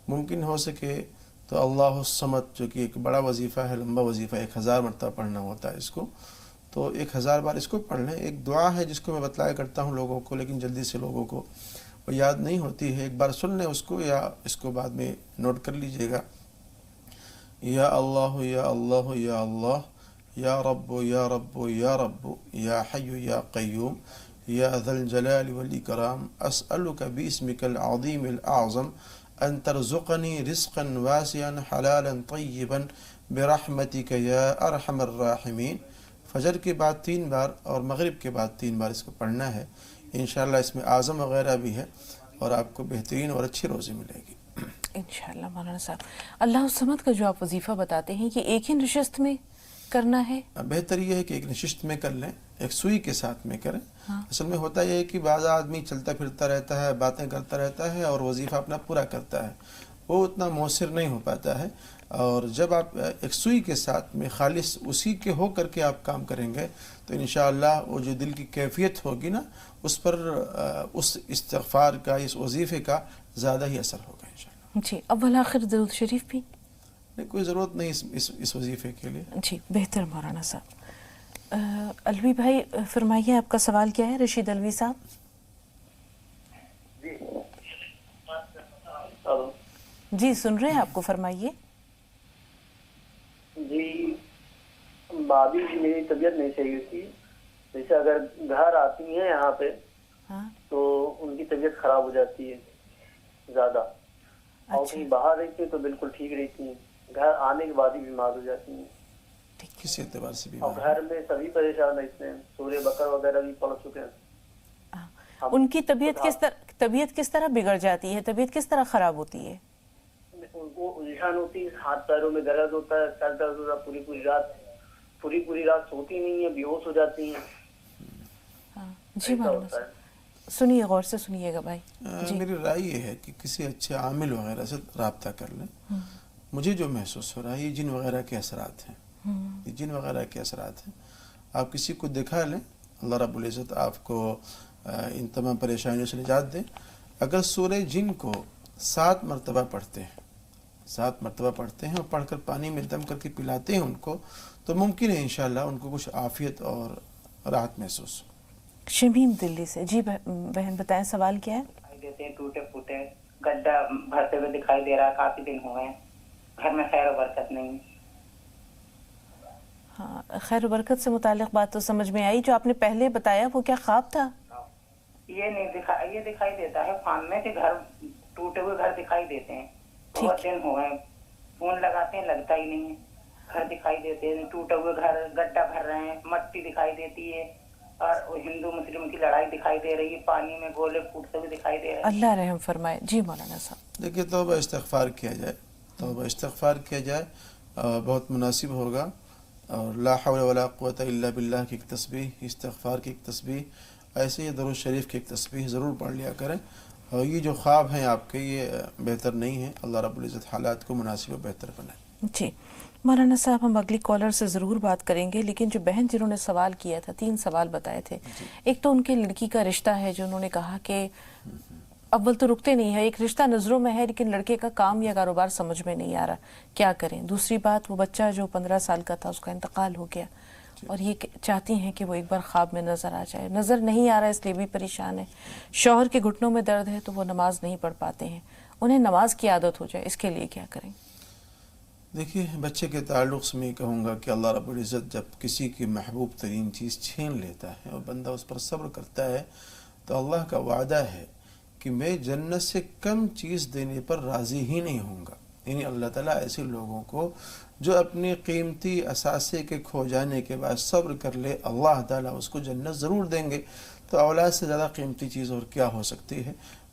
Speaker 1: ممکن ہو سکے تو اللہ الصمد جو کہ ایک بڑا وظیفہ ہے، لمبا وظیفہ، 1000 مرتبہ پڑھنا ہوتا ہے اس کو، تو 1000 بار اس کو پڑھ لیں. ایک دعا ہے جس کو میں بتلایا کرتا ہوں لوگوں کو لیکن جلدی سے لوگوں کو وہ یاد نہیں ہوتی ہے. ایک بار سن لیں اس کو یا اس کو بعد میں نوٹ کر لیجئے گا. یا اللہ یا اللہ یا اللہ یا رب یا رب یا رب یا حی یا قیوم یا ذا الجلال والاکرام اسألک باسمک العظیم الاعظم ان ترزقنی رزقا واسعا حلالا طیبا برحمتک یا ارحم الراحمین، فجر کے بعد 3 بار اور مغرب کے بعد 3 بار اس کو پڑھنا ہے. انشاءاللہ اس میں اعظم وغیرہ بھی ہے اور آپ کو بہترین اور اچھی روزی ملے گی
Speaker 2: انشاءاللہ. مولانا صاحب اللہ الصمد کا جو آپ وظیفہ بتاتے ہیں یہ ایک ہی نشست میں کرنا ہے؟
Speaker 1: بہتر یہ ہے کہ ایک نشست میں کر لیں، ایک سوئی کے ساتھ میں کریں. اصل میں ہوتا یہ ہے کہ بعض آدمی چلتا پھرتا رہتا ہے، باتیں کرتا رہتا ہے اور وظیفہ اپنا پورا کرتا ہے، وہ اتنا مؤثر نہیں ہو پاتا ہے. اور جب آپ ایک سوئی کے ساتھ میں خالص اسی کے ہو کر کے آپ کام کریں گے تو انشاءاللہ وہ جو دل کی کیفیت ہوگی نا اس پر اس استغفار کا، اس وظیفے کا زیادہ ہی اثر ہوگا انشاءاللہ.
Speaker 2: جی اول آخر درود شریف بھی
Speaker 1: کوئی ضرورت نہیں اس وظیفے کے لیے.
Speaker 2: جی بہتر مولانا صاحب. الوی بھائی فرمائیے آپ کا سوال کیا ہے؟ رشید الوی صاحب. جی سن رہے ہیں آپ کو، فرمائیے.
Speaker 8: جی بھابھی جی میری طبیعت نہیں صحیح تھی، جیسے اگر گھر آتی ہیں یہاں پہ تو ان کی طبیعت خراب ہو جاتی ہے زیادہ، اور کہیں باہر رہتی ہیں تو بالکل ٹھیک رہتی ہیں، گھر آنے کے بعد ہی بیمار ہو جاتی ہیں.
Speaker 1: کسی اعتبار سے بھی
Speaker 8: اور گھر میں سبھی پریشان رہتے ہیں، سورہ بقرہ وغیرہ بھی پڑھ چکے ہیں.
Speaker 2: ان کی طبیعت کس طرح بگڑ جاتی ہے؟ طبیعت کس طرح خراب ہوتی ہے؟
Speaker 8: ان کو الجھن ہوتی ہے، ہاتھ پیروں میں درد ہوتا ہے، سر درد ہوتا ہے، پوری رات سوتی نہیں ہے، بے ہوش ہو جاتی ہیں.
Speaker 2: جی مولانا سنیے، غور سے سنیے گا بھائی.
Speaker 1: میری رائے یہ ہے کہ کسی اچھے عامل وغیرہ سے رابطہ کر لیں. مجھے جو محسوس ہو رہا ہے یہ جن وغیرہ کے اثرات ہیں، یہ جن وغیرہ کے اثرات ہیں. آپ کسی کو دکھا لیں، اللہ رب العزت آپ کو ان تمام پریشانیوں سے نجات دے. اگر سورہ جن کو 7 مرتبہ پڑھتے ہیں، 7 مرتبہ پڑھتے ہیں اور پڑھ کر پانی میں دم کر کے پلاتے ہیں ان کو، تو ممکن ہے انشاءاللہ ان کو کچھ عافیت اور راحت محسوس ہو.
Speaker 2: شمیم دلی سے. جی بہن بتائیں سوال کیا ہے؟
Speaker 9: دکھائی دیتے ہیں ٹوٹے پھوٹے، گڈھا بھرتے ہوئے دکھائی دے رہا ہے، کافی دن ہوئے ہیں، گھر میں خیر و برکت نہیں.
Speaker 2: ہاں خیر و برکت سے متعلق بات تو سمجھ میں آئی. جو آپ نے پہلے بتایا وہ کیا خواب تھا؟
Speaker 9: یہ دکھائی دیتا ہے خواب میں کہ گھر ٹوٹے ہوئے گھر دکھائی دیتے ہیں، بہت دن ہوئے ہیں، فون لگاتے ہیں لگتا ہی نہیں ہے، گھر دکھائی دیتے ہیں، ٹوٹے ہوئے گھر، گڈھا بھر رہے ہیں، مٹی دکھائی دیتی ہے، اور ہندو مسلم کی لڑائی دکھائی دے رہی ہے، پانی میں گولے پھوٹتے ہوئے دکھائی دے رہے ہیں.
Speaker 2: اللہ رحم فرمائے. جی مولانا صاحب.
Speaker 1: دیکھیے توبہ استغفار کیا جائے، توبہ استغفار کیا جائے، بہت مناسب ہوگا. اور لا حول ولا قوت الا باللہ کی ایک تسبیح، استغفار کی ایک تسبیح، ایسے ہی درود شریف کی ایک تسبیح ضرور پڑھ لیا کریں. اور یہ جو خواب ہیں آپ کے یہ بہتر نہیں ہیں. اللہ رب العزت حالات کو مناسب و بہتر بنائے.
Speaker 2: جی مولانا صاحب ہم اگلی کالر سے ضرور بات کریں گے، لیکن جو بہن جنہوں نے سوال کیا تھا، 3 سوال بتائے تھے. ایک تو ان کے لڑکی کا رشتہ ہے جو انہوں نے کہا کہ اول تو رکتے نہیں ہے، ایک رشتہ نظروں میں ہے لیکن لڑکے کا کام یا کاروبار سمجھ میں نہیں آ رہا، کیا کریں؟ دوسری بات وہ بچہ جو 15 سال کا تھا اس کا انتقال ہو گیا اور یہ چاہتی ہیں کہ وہ ایک بار خواب میں نظر آ جائے. نظر نہیں آ رہا اس لیے بھی پریشان ہے. شوہر کے گھٹنوں میں درد ہے تو وہ نماز نہیں پڑھ پاتے ہیں، انہیں نماز کی عادت ہو جائے، اس کے لیے کیا کریں؟
Speaker 1: دیکھیے بچے کے تعلق سے میں کہوں گا کہ اللہ رب العزت جب کسی کی محبوب ترین چیز چھین لیتا ہے اور بندہ اس پر صبر کرتا ہے تو اللہ کا وعدہ ہے کہ میں جنت سے کم چیز دینے پر راضی ہی نہیں ہوں گا. یعنی اللہ تعالیٰ ایسے لوگوں کو جو اپنی قیمتی اثاثے کے کھو جانے کے بعد صبر کر لے، اللہ تعالیٰ اس کو جنت ضرور دیں گے. تو اولاد سے زیادہ قیمتی چیز اور کیا ہو سکتی ہے.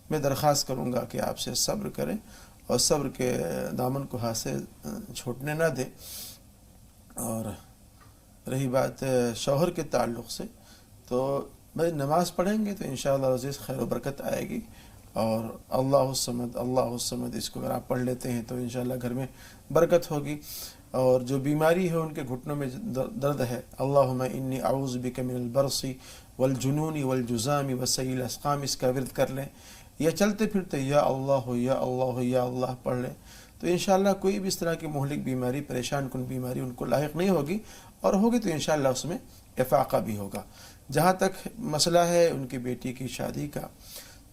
Speaker 1: میں درخواست کروں گا کہ آپ سے صبر کریں اور صبر کے دامن کو ہاتھ سے چھوٹنے نہ دیں. اور رہی بات شوہر کے تعلق سے، تو بھائی نماز پڑھیں گے تو انشاءاللہ عزیز خیر و برکت آئے گی. اور اللہ الصمد اس کو اگر آپ پڑھ لیتے ہیں تو انشاءاللہ گھر میں برکت ہوگی. اور جو بیماری ہے ان کے گھٹنوں میں درد ہے، اللہم انی اعوذ بک من البرص والجنون والجزام وسیل الاسقام، اس کا ورد کر لیں یا چلتے پھرتے یا اللہ یا اللہ یا اللہ پڑھ لیں تو انشاءاللہ کوئی بھی اس طرح کی مہلک بیماری، پریشان کن بیماری ان کو لاحق نہیں ہوگی. اور ہوگی تو انشاءاللہ اس میں افاقہ بھی ہوگا. جہاں تک مسئلہ ہے ان کی بیٹی کی شادی کا،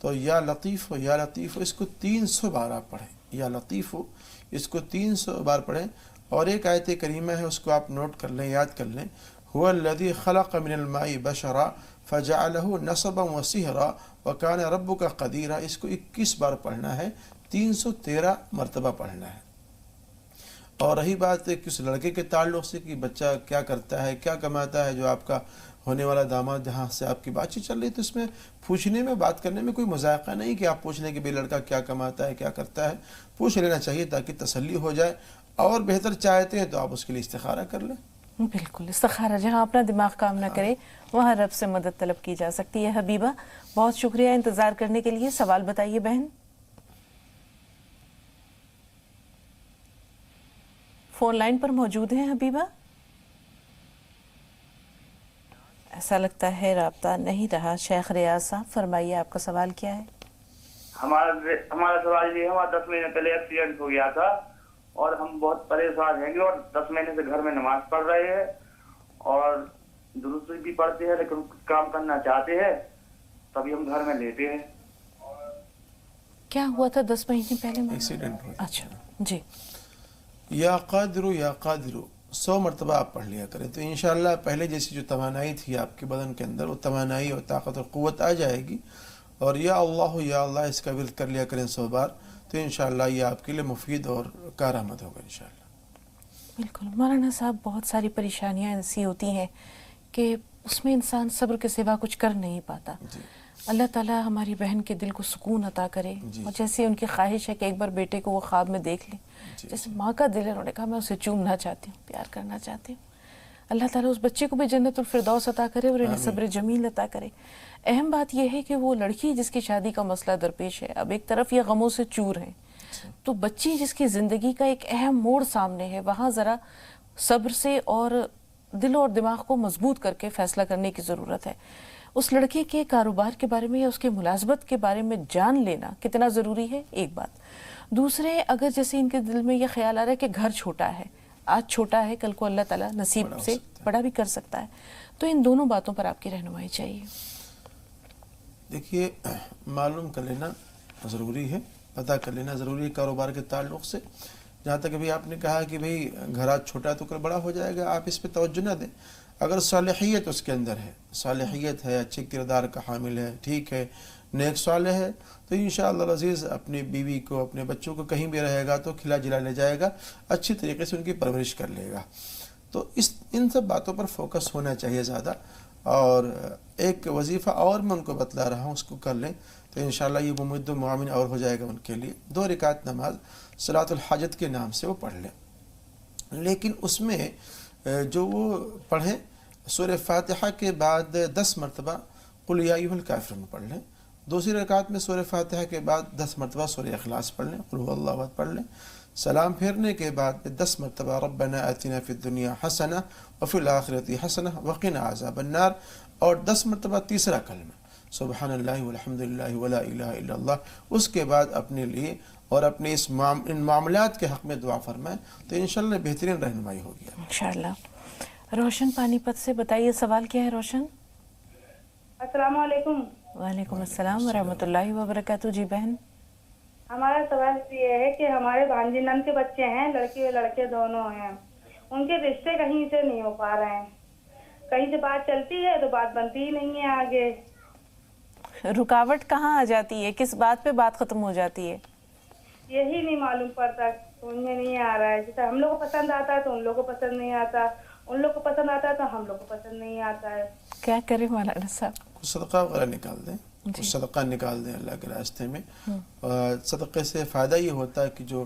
Speaker 1: تو یا لطیف ہو یا لطیف ہو اس کو 300 بار آپ پڑھیں. یا لطیف ہو اس کو 300 بار پڑھیں. اور ایک آیت کریمہ ہے اس کو آپ نوٹ کر لیں، یاد کر لیں، هو الذي خلق من الماء بشرا فجعله نسبا وصهرا وكان ربك قديرا. اس کو 21 بار پڑھنا ہے، 313 مرتبہ پڑھنا ہے. اور رہی بات کس لڑکے کے تعلق سے کہ بچہ کیا کرتا ہے، کیا کماتا ہے، جو آپ کا ہونے والا داماد جہاں سے آپ کی بات چیت چل رہی ہے، تو اس میں پوچھنے میں، بات کرنے میں کوئی مذائقہ نہیں کہ آپ پوچھ لیں کہ بھئی لڑکا کیا کماتا ہے، کیا کرتا ہے. پوچھ لینا چاہیے تاکہ تسلی ہو جائے، اور بہتر چاہتے ہیں تو آپ اس کے لیے استخارہ کر لیں.
Speaker 2: بالکل، استخارہ جہاں اپنا دماغ کام نہ کرے وہاں رب سے مدد طلب کی جا سکتی ہے. حبیبہ بہت شکریہ انتظار کرنے کے لیے. سوال بتائیے بہن. فون لائن پر موجود ہیں حبیبہ؟ ایسا لگتا ہے رابطہ نہیں رہا. شیخ ریاض صاحب فرمائیے آپ کا سوال کیا ہے؟
Speaker 10: ہمارا سوال یہ ہے، ہمارا 10 مہینے پہلے ایکسیڈنٹ ہو گیا تھا اور ہم بہت پریشان ہیں اور 10 مہینے سے گھر میں نماز پڑھ رہے ہیں اور درست بھی پڑھتے ہیں، لیکن کام کرنا چاہتے ہیں تبھی ہم گھر میں لیتے ہیں.
Speaker 2: کیا ہوا تھا 10 مہینے پہلے؟
Speaker 1: ایکسیڈنٹ ہوا.
Speaker 2: اچھا جی.
Speaker 1: یا قادر یا قادر 100 مرتبہ آپ پڑھ لیا کریں تو انشاءاللہ پہلے جیسی جو توانائی تھی آپ کے بدن کے اندر، وہ توانائی اور طاقت اور قوت آ جائے گی. اور یا اللہ اس کا ورد کر لیا کریں 100 بار، تو انشاءاللہ یہ آپ کے لیے مفید اور کارآمد ہوگا انشاءاللہ.
Speaker 2: بالکل مولانا صاحب، بہت ساری پریشانیاں ایسی ہوتی ہیں کہ اس میں انسان صبر کے سوا کچھ کر نہیں پاتا. اللہ تعالیٰ ہماری بہن کے دل کو سکون عطا کرے. اور جیسے ان کی خواہش ہے کہ ایک بار بیٹے کو وہ خواب میں دیکھ لیں، جیسے ماں کا دل ہے، انہوں نے کہا میں اسے چومنا چاہتی ہوں، پیار کرنا چاہتی ہوں. اللہ تعالیٰ اس بچے کو بھی جنت الفردوس عطا کرے اور انہیں صبر جمیل عطا کرے. اہم بات یہ ہے کہ وہ لڑکی جس کی شادی کا مسئلہ درپیش ہے، اب ایک طرف یہ غموں سے چور ہیں، تو بچی جس کی زندگی کا ایک اہم موڑ سامنے ہے، وہاں ذرا صبر سے اور دل اور دماغ کو مضبوط کر کے فیصلہ کرنے کی ضرورت ہے. اس لڑکے کے کاروبار کے بارے میں یا اس کے ملازمت کے بارے میں جان لینا کتنا ضروری ہے، ایک بات. دوسرے، اگر جیسے ان کے دل میں یہ خیال آ رہا ہے کہ گھر چھوٹا ہے، آج چھوٹا ہے، کل کو اللہ تعالیٰ نصیب سے بڑا بھی کر سکتا ہے، تو ان دونوں باتوں پر آپ کی رہنمائی چاہیے.
Speaker 1: دیکھیے، معلوم کر لینا ضروری ہے، پتہ کر لینا ضروری ہے کاروبار کے تعلق سے. جہاں تک ابھی آپ نے کہا کہ بھئی گھر آج چھوٹا ہے تو کل بڑا ہو جائے گا، آپ اس پہ توجہ نہ دیں. اگر صالحیت اس کے اندر ہے، صالحیت ہے، اچھے کردار کا حامل ہے، ٹھیک ہے، نیک صالح ہے، تو انشاءاللہ العزیز اپنی بیوی کو، اپنے بچوں کو کہیں بھی رہے گا تو کھلا جلا لے جائے گا، اچھی طریقے سے ان کی پرورش کر لے گا. تو ان سب باتوں پر فوکس ہونا چاہیے زیادہ. اور ایک وظیفہ اور میں ان کو بتلا رہا ہوں، اس کو کر لیں تو انشاءاللہ یہ ممد و معاون اور ہو جائے گا ان کے لیے. 2 رکعت نماز صلاۃ الحاجت کے نام سے وہ پڑھ لیں، لیکن اس میں جو وہ پڑھیں سورہ فاتحہ کے بعد 10 مرتبہ قل یا ایھا الکافرون پڑھ لیں. دوسری رکعت میں سورہ فاتحہ کے بعد 10 مرتبہ سورہ اخلاص پڑھ لیں، قل هو اللہ احد پڑھ لیں. سلام پھیرنے کے بعد 10 مرتبہ ربنا آتنا فی الدنیا حسنہ وفی الآخرۃ حسنہ وقنا عذاب النار، اور 10 مرتبہ تیسرا کلمہ سبحان اللہ والحمد للہ ولا الہ الا اللہ. اس کے بعد اپنے لیے اور اپنے ان معاملات کے حق میں دعا فرمائیں تو انشاءاللہ بہترین رہنمائی ہوگی
Speaker 2: انشاءاللہ. روشن پانی پت سے بتائیے سوال کیا ہے روشن؟
Speaker 7: السلام علیکم.
Speaker 2: وعلیکم السلام ورحمۃ اللہ وبرکاتہ. جی بہن.
Speaker 7: ہمارا سوال یہ ہے کہ ہمارے بھانجی نند کے بچے ہیں، لڑکی اور لڑکے دونوں ہیں، ان کے رشتے کہیں سے نہیں ہو پا رہے ہیں. کہیں سے بات چلتی ہے تو بات بنتی ہی نہیں ہے آگے.
Speaker 2: رکاوٹ کہاں آ جاتی ہے؟ کس بات پہ بات ختم ہو جاتی ہے؟
Speaker 7: یہی نہیں معلوم پڑتا، سمجھ میں نہیں آ رہا ہے. جیسے ہم لوگ کو پسند آتا ہے تو ان لوگ کو پسند نہیں آتا، ان لوگ کو پسند آتا ہے تو ہم لوگ کو پسند نہیں آتا ہے. کیا کرے مولانا صاحب؟
Speaker 1: صدقہ وغیرہ نکال دیں، کچھ صدقہ نکال دیں اللہ کے راستے میں. صدقے سے فائدہ یہ ہوتا ہے کہ جو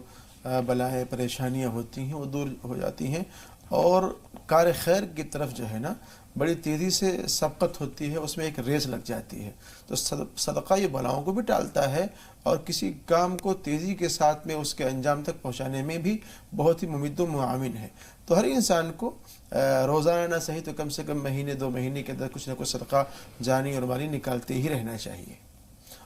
Speaker 1: بلائیں پریشانیاں ہوتی ہیں وہ دور ہو جاتی ہیں، اور کار خیر کی طرف جو ہے نا بڑی تیزی سے سبقت ہوتی ہے، اس میں ایک ریس لگ جاتی ہے. تو صدقہ یہ بلاؤں کو بھی ٹالتا ہے اور کسی کام کو تیزی کے ساتھ میں اس کے انجام تک پہنچانے میں بھی بہت ہی ممد و معاون ہے. تو ہر انسان کو روزانہ نہ صحیح تو کم سے کم مہینے 2 مہینے کے اندر کچھ نہ کچھ صدقہ جانی اور مالی نکالتے ہی رہنا چاہیے.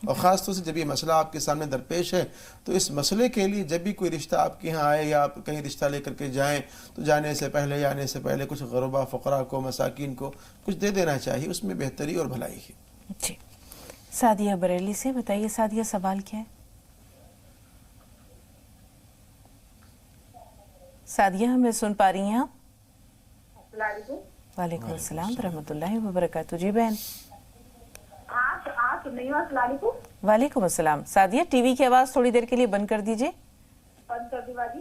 Speaker 1: اور خاص طور سے جب یہ مسئلہ آپ کے سامنے درپیش ہے تو اس مسئلے کے لیے جب بھی کوئی رشتہ آپ کے یہاں آئے یا آپ کہیں رشتہ لے کر کے جائیں تو جانے سے پہلے یا آنے سے پہلے کچھ غربا فقراء کو، مساکین کو کچھ دے دینا چاہیے، اس میں بہتری اور بھلائی ہے.
Speaker 2: جی. سعدیہ بریلی سے بتائیے سعدیہ سوال کیا ہے؟ سعدیہ ہمیں سن پا رہی ہیں آپ؟
Speaker 6: السلام علیکم.
Speaker 2: وعلیکم السلام ورحمۃ اللہ وبرکاتہ. جی بہن.
Speaker 6: السلام علیکم.
Speaker 2: وعلیکم السلام. سعدیہ ٹی وی کی آواز تھوڑی دیر کے لیے بند کر دیجیے.
Speaker 6: بند کر دی باجی.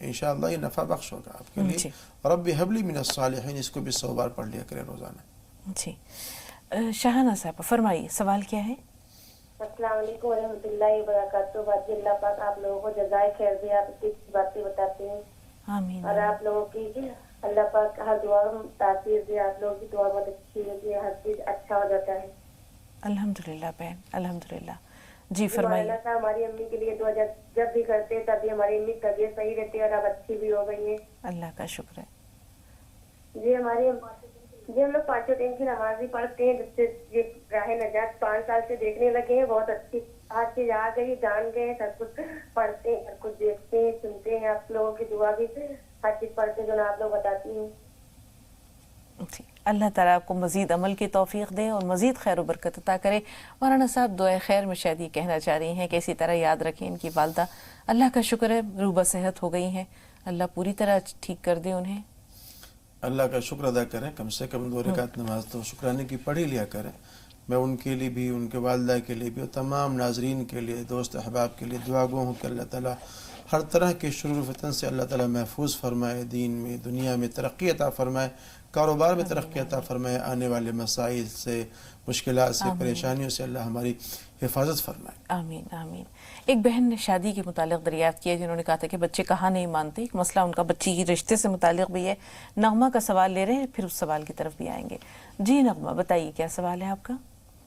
Speaker 1: انشاءاللہ یہ نفع بخش ہوگا آپ کے لیے. رب هب لي من الصالحین اس کو بھی 100 بار پڑھ لیا کریں روزانہ.
Speaker 2: جی شاہانہ صاحب فرمائیے سوال کیا ہے؟
Speaker 11: السلام علیکم ورحمۃ اللہ وبرکاتہ. باجی اللہ پاک آپ لوگوں کو جزائے خیر دے. آپ اتنی باتیں بتاتے ہیں
Speaker 2: آمین.
Speaker 11: اور آپ لوگوں کی اللہ پاک ہر دعا میں تاثیر دے. آپ لوگوں کی دعا بہت اچھی ہے کہ ہر چیز اچھا ہو جاتا ہے.
Speaker 2: الحمدللہ بہن الحمدللہ. جی فرمائیے.
Speaker 11: ہماری امی کے لیے دعا جب بھی کرتے ہیں تب بھی ہماری امی طبیعت صحیح رہتی ہے اور اب اچھی بھی ہو گئی ہے.
Speaker 2: اللہ کا شکر ہے.
Speaker 11: جی ہم لوگ 5 ٹائم کی نماز بھی پڑھتے ہیں. جب سے یہ راہ نجات 5 سال سے دیکھنے لگے ہیں. بہت اچھی ہر چیز آ گئی جان گئے. سب کچھ پڑھتے ہیں سب کچھ دیکھتے ہیں سنتے ہیں. آپ لوگوں کی دعا بھی ہر چیز پڑھتے جو آپ لوگ بتاتی ہیں.
Speaker 2: جی اللہ تعالیٰ آپ کو مزید عمل کی توفیق دے اور مزید خیر و برکت عطا کرے. مولانا صاحب دعائے خیر میں شاید یہ کہنا چاہ رہی ہیں کہ اسی طرح یاد رکھیں ان کی والدہ اللہ کا شکر ہے روبہ صحت ہو گئی ہیں. اللہ پوری طرح ٹھیک کر دے انہیں.
Speaker 1: اللہ کا شکر ادا کریں. کم سے کم 2 رکعت نماز تو شکرانے کی پڑھ ہی لیا کریں. میں ان کے لیے بھی ان کے والدہ کے لیے بھی اور تمام ناظرین کے لیے دوست احباب کے لیے دعا گو ہوں کہ اللہ تعالیٰ ہر طرح کے شرور فتن سے اللہ تعالیٰ محفوظ فرمائے. دین میں دنیا میں ترقی عطا فرمائے. کاروبار میں ترقی عطا فرمائے. آنے والے مسائل سے مشکلات سے پریشانیوں سے اللہ ہماری حفاظت فرمائے.
Speaker 2: آمین آمین. ایک بہن نے شادی کے متعلق دریافت کیا جنہوں نے کہا تھا کہ بچے کہاں نہیں مانتے. ایک مسئلہ ان کا بچی کی رشتے سے متعلق بھی ہے. نغمہ کا سوال لے رہے ہیں پھر اس سوال کی طرف بھی آئیں گے. جی نغمہ بتائیے کیا سوال ہے آپ کا؟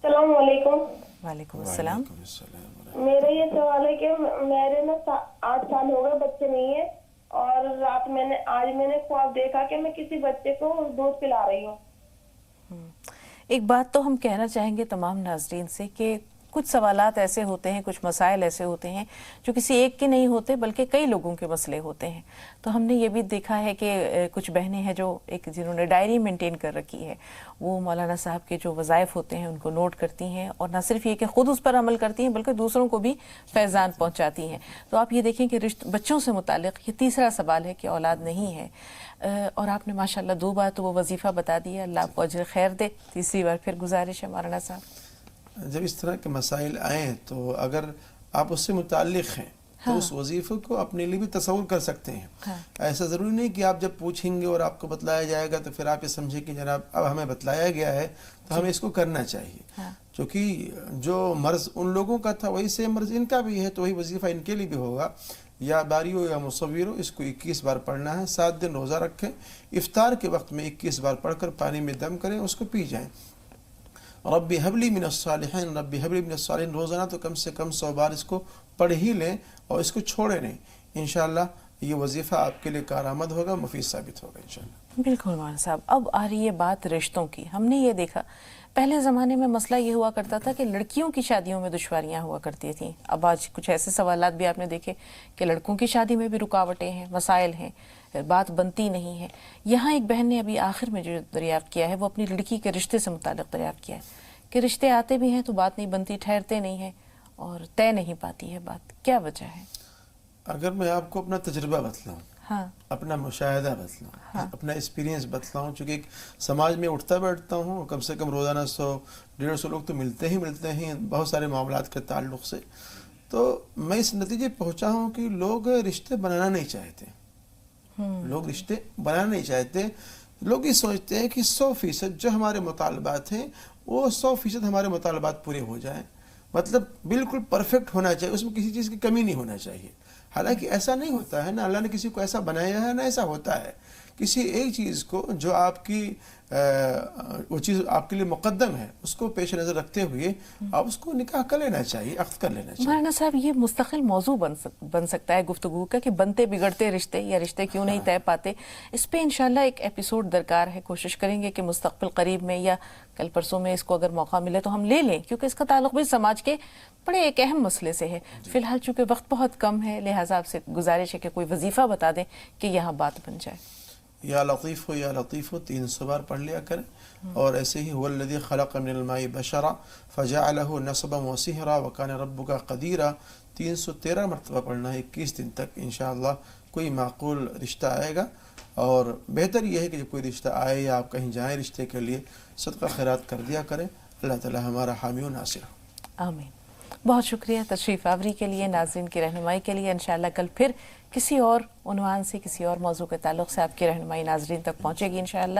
Speaker 11: السلام علیکم.
Speaker 2: وعلیکم السلام.
Speaker 11: میرا یہ سوال ہے کہ میرے نا 8 سال ہو گئے بچے نہیں ہیں اور رات آج میں نے خواب دیکھا کہ میں کسی بچے کو دودھ پلا رہی ہوں.
Speaker 2: ایک بات تو ہم کہنا چاہیں گے تمام ناظرین سے کہ کچھ سوالات ایسے ہوتے ہیں کچھ مسائل ایسے ہوتے ہیں جو کسی ایک کے نہیں ہوتے بلکہ کئی لوگوں کے مسئلے ہوتے ہیں. تو ہم نے یہ بھی دیکھا ہے کہ کچھ بہنیں ہیں جو جنہوں نے ڈائری مینٹین کر رکھی ہے وہ مولانا صاحب کے جو وظائف ہوتے ہیں ان کو نوٹ کرتی ہیں اور نہ صرف یہ کہ خود اس پر عمل کرتی ہیں بلکہ دوسروں کو بھی فیضان پہنچاتی ہیں. تو آپ یہ دیکھیں کہ بچوں سے متعلق یہ تیسرا سوال ہے کہ اولاد نہیں ہے اور آپ نے ماشاءاللہ 2 بار تو وہ وظیفہ بتا دیا. اللہ آپ کو اجر خیر دے. تیسری بار پھر گزارش ہے مولانا صاحب
Speaker 1: جب اس طرح کے مسائل آئیں تو اگر آپ اس سے متعلق ہیں تو اس وظیفے کو اپنے لیے بھی تصور کر سکتے ہیں. ایسا ضروری نہیں کہ آپ جب پوچھیں گے اور آپ کو بتلایا جائے گا تو پھر آپ یہ سمجھیں کہ جناب اب ہمیں بتلایا گیا ہے تو ہمیں اس کو کرنا چاہیے. کیونکہ جو مرض ان لوگوں کا تھا وہی سے مرض ان کا بھی ہے تو وہی وظیفہ ان کے لیے بھی ہوگا. یا باری ہو یا مصور ہو اس کو 21 بار پڑھنا ہے. 7 دن روزہ رکھیں. افطار کے وقت میں 21 بار پڑھ کر پانی میں دم کریں اس کو پی جائیں. رب هب لي من الصالحین رب هب لي من الصالحین روزانہ تو کم سے کم 100 بار اس کو پڑھ ہی لیں اور اس کو چھوڑیں نہیں. انشاءاللہ یہ وظیفہ آپ کے لیے کارآمد ہوگا مفید ثابت ہوگا انشاءاللہ.
Speaker 2: بالکل مولانا صاحب. اب آ رہی ہے بات رشتوں کی. ہم نے یہ دیکھا پہلے زمانے میں مسئلہ یہ ہوا کرتا تھا کہ لڑکیوں کی شادیوں میں دشواریاں ہوا کرتی تھیں. اب آج کچھ ایسے سوالات بھی آپ نے دیکھے کہ لڑکوں کی شادی میں بھی رکاوٹیں ہیں مسائل ہیں بات بنتی نہیں ہے. یہاں ایک بہن نے ابھی آخر میں جو دریافت کیا ہے وہ اپنی لڑکی کے رشتے سے متعلق دریافت کیا ہے کہ رشتے آتے بھی ہیں تو بات نہیں بنتی ٹھہرتے نہیں ہیں اور طے نہیں پاتی ہے بات. کیا وجہ ہے؟
Speaker 1: اگر میں آپ کو اپنا تجربہ بتلاؤں اپنا مشاہدہ بتلاؤں اپنا ایکسپیرینس بتلاؤں چونکہ ایک سماج میں اٹھتا بیٹھتا ہوں کم سے کم روزانہ 100-150 لوگ تو ملتے ہیں بہت سارے معاملات کے تعلق سے. تو میں اس نتیجے پہنچا ہوں کہ لوگ رشتے بنانا نہیں چاہتے. لوگ رشتے بنانا نہیں چاہتے. لوگ یہ سوچتے ہیں کہ 100% جو ہمارے مطالبات ہیں وہ 100% ہمارے مطالبات پورے ہو جائیں. مطلب بالکل پرفیکٹ ہونا چاہیے اس میں کسی چیز کی کمی نہیں ہونا چاہیے. حالانکہ ایسا نہیں ہوتا ہے. نہ اللہ نے کسی کو ایسا بنایا ہے نہ ایسا ہوتا ہے. کسی ایک چیز کو جو آپ کی وہ چیز آپ کے لیے مقدم ہے اس کو پیش نظر رکھتے ہوئے آپ اس کو نکاح کر لینا چاہیے عقد کر لینا چاہیے.
Speaker 2: مولانا صاحب یہ مستقل موضوع بن سکتا ہے گفتگو کا کہ بنتے بگڑتے رشتے یا رشتے کیوں نہیں طے پاتے. اس پہ انشاءاللہ ایک ایپیسوڈ درکار ہے. کوشش کریں گے کہ مستقبل قریب میں یا کل پرسوں میں اس کو اگر موقع ملے تو ہم لے لیں کیونکہ اس کا تعلق بھی سماج کے بڑے ایک اہم مسئلے سے ہے. فی الحال چونکہ وقت بہت کم ہے لہٰذا آپ سے گزارش ہے کہ کوئی وظیفہ بتا دیں کہ یہاں بات بن جائے.
Speaker 1: یا لطیف ہو یا لطیف ہو 300 بار پڑھ لیا کریں. اور ایسے ہی هو الذی خلق من الماء بشرا فجعله نسبا وصهرا وكان ربك قدیرا 313 مرتبہ پڑھنا ہے 21 دن تک. انشاءاللہ کوئی معقول رشتہ آئے گا. اور بہتر یہ ہے کہ جب کوئی رشتہ آئے یا آپ کہیں جائیں رشتے کے لیے صدقہ خیرات کر دیا کریں. اللہ تعالی ہمارا حامی و ناصر ہو.
Speaker 2: آمین. بہت شکریہ تشریف آوری کے لیے ناظرین کی رہنمائی کے لیے. انشاءاللہ کل پھر کسی اور عنوان سے کسی اور موضوع کے تعلق سے آپ کی رہنمائی ناظرین تک پہنچے گی انشاءاللہ.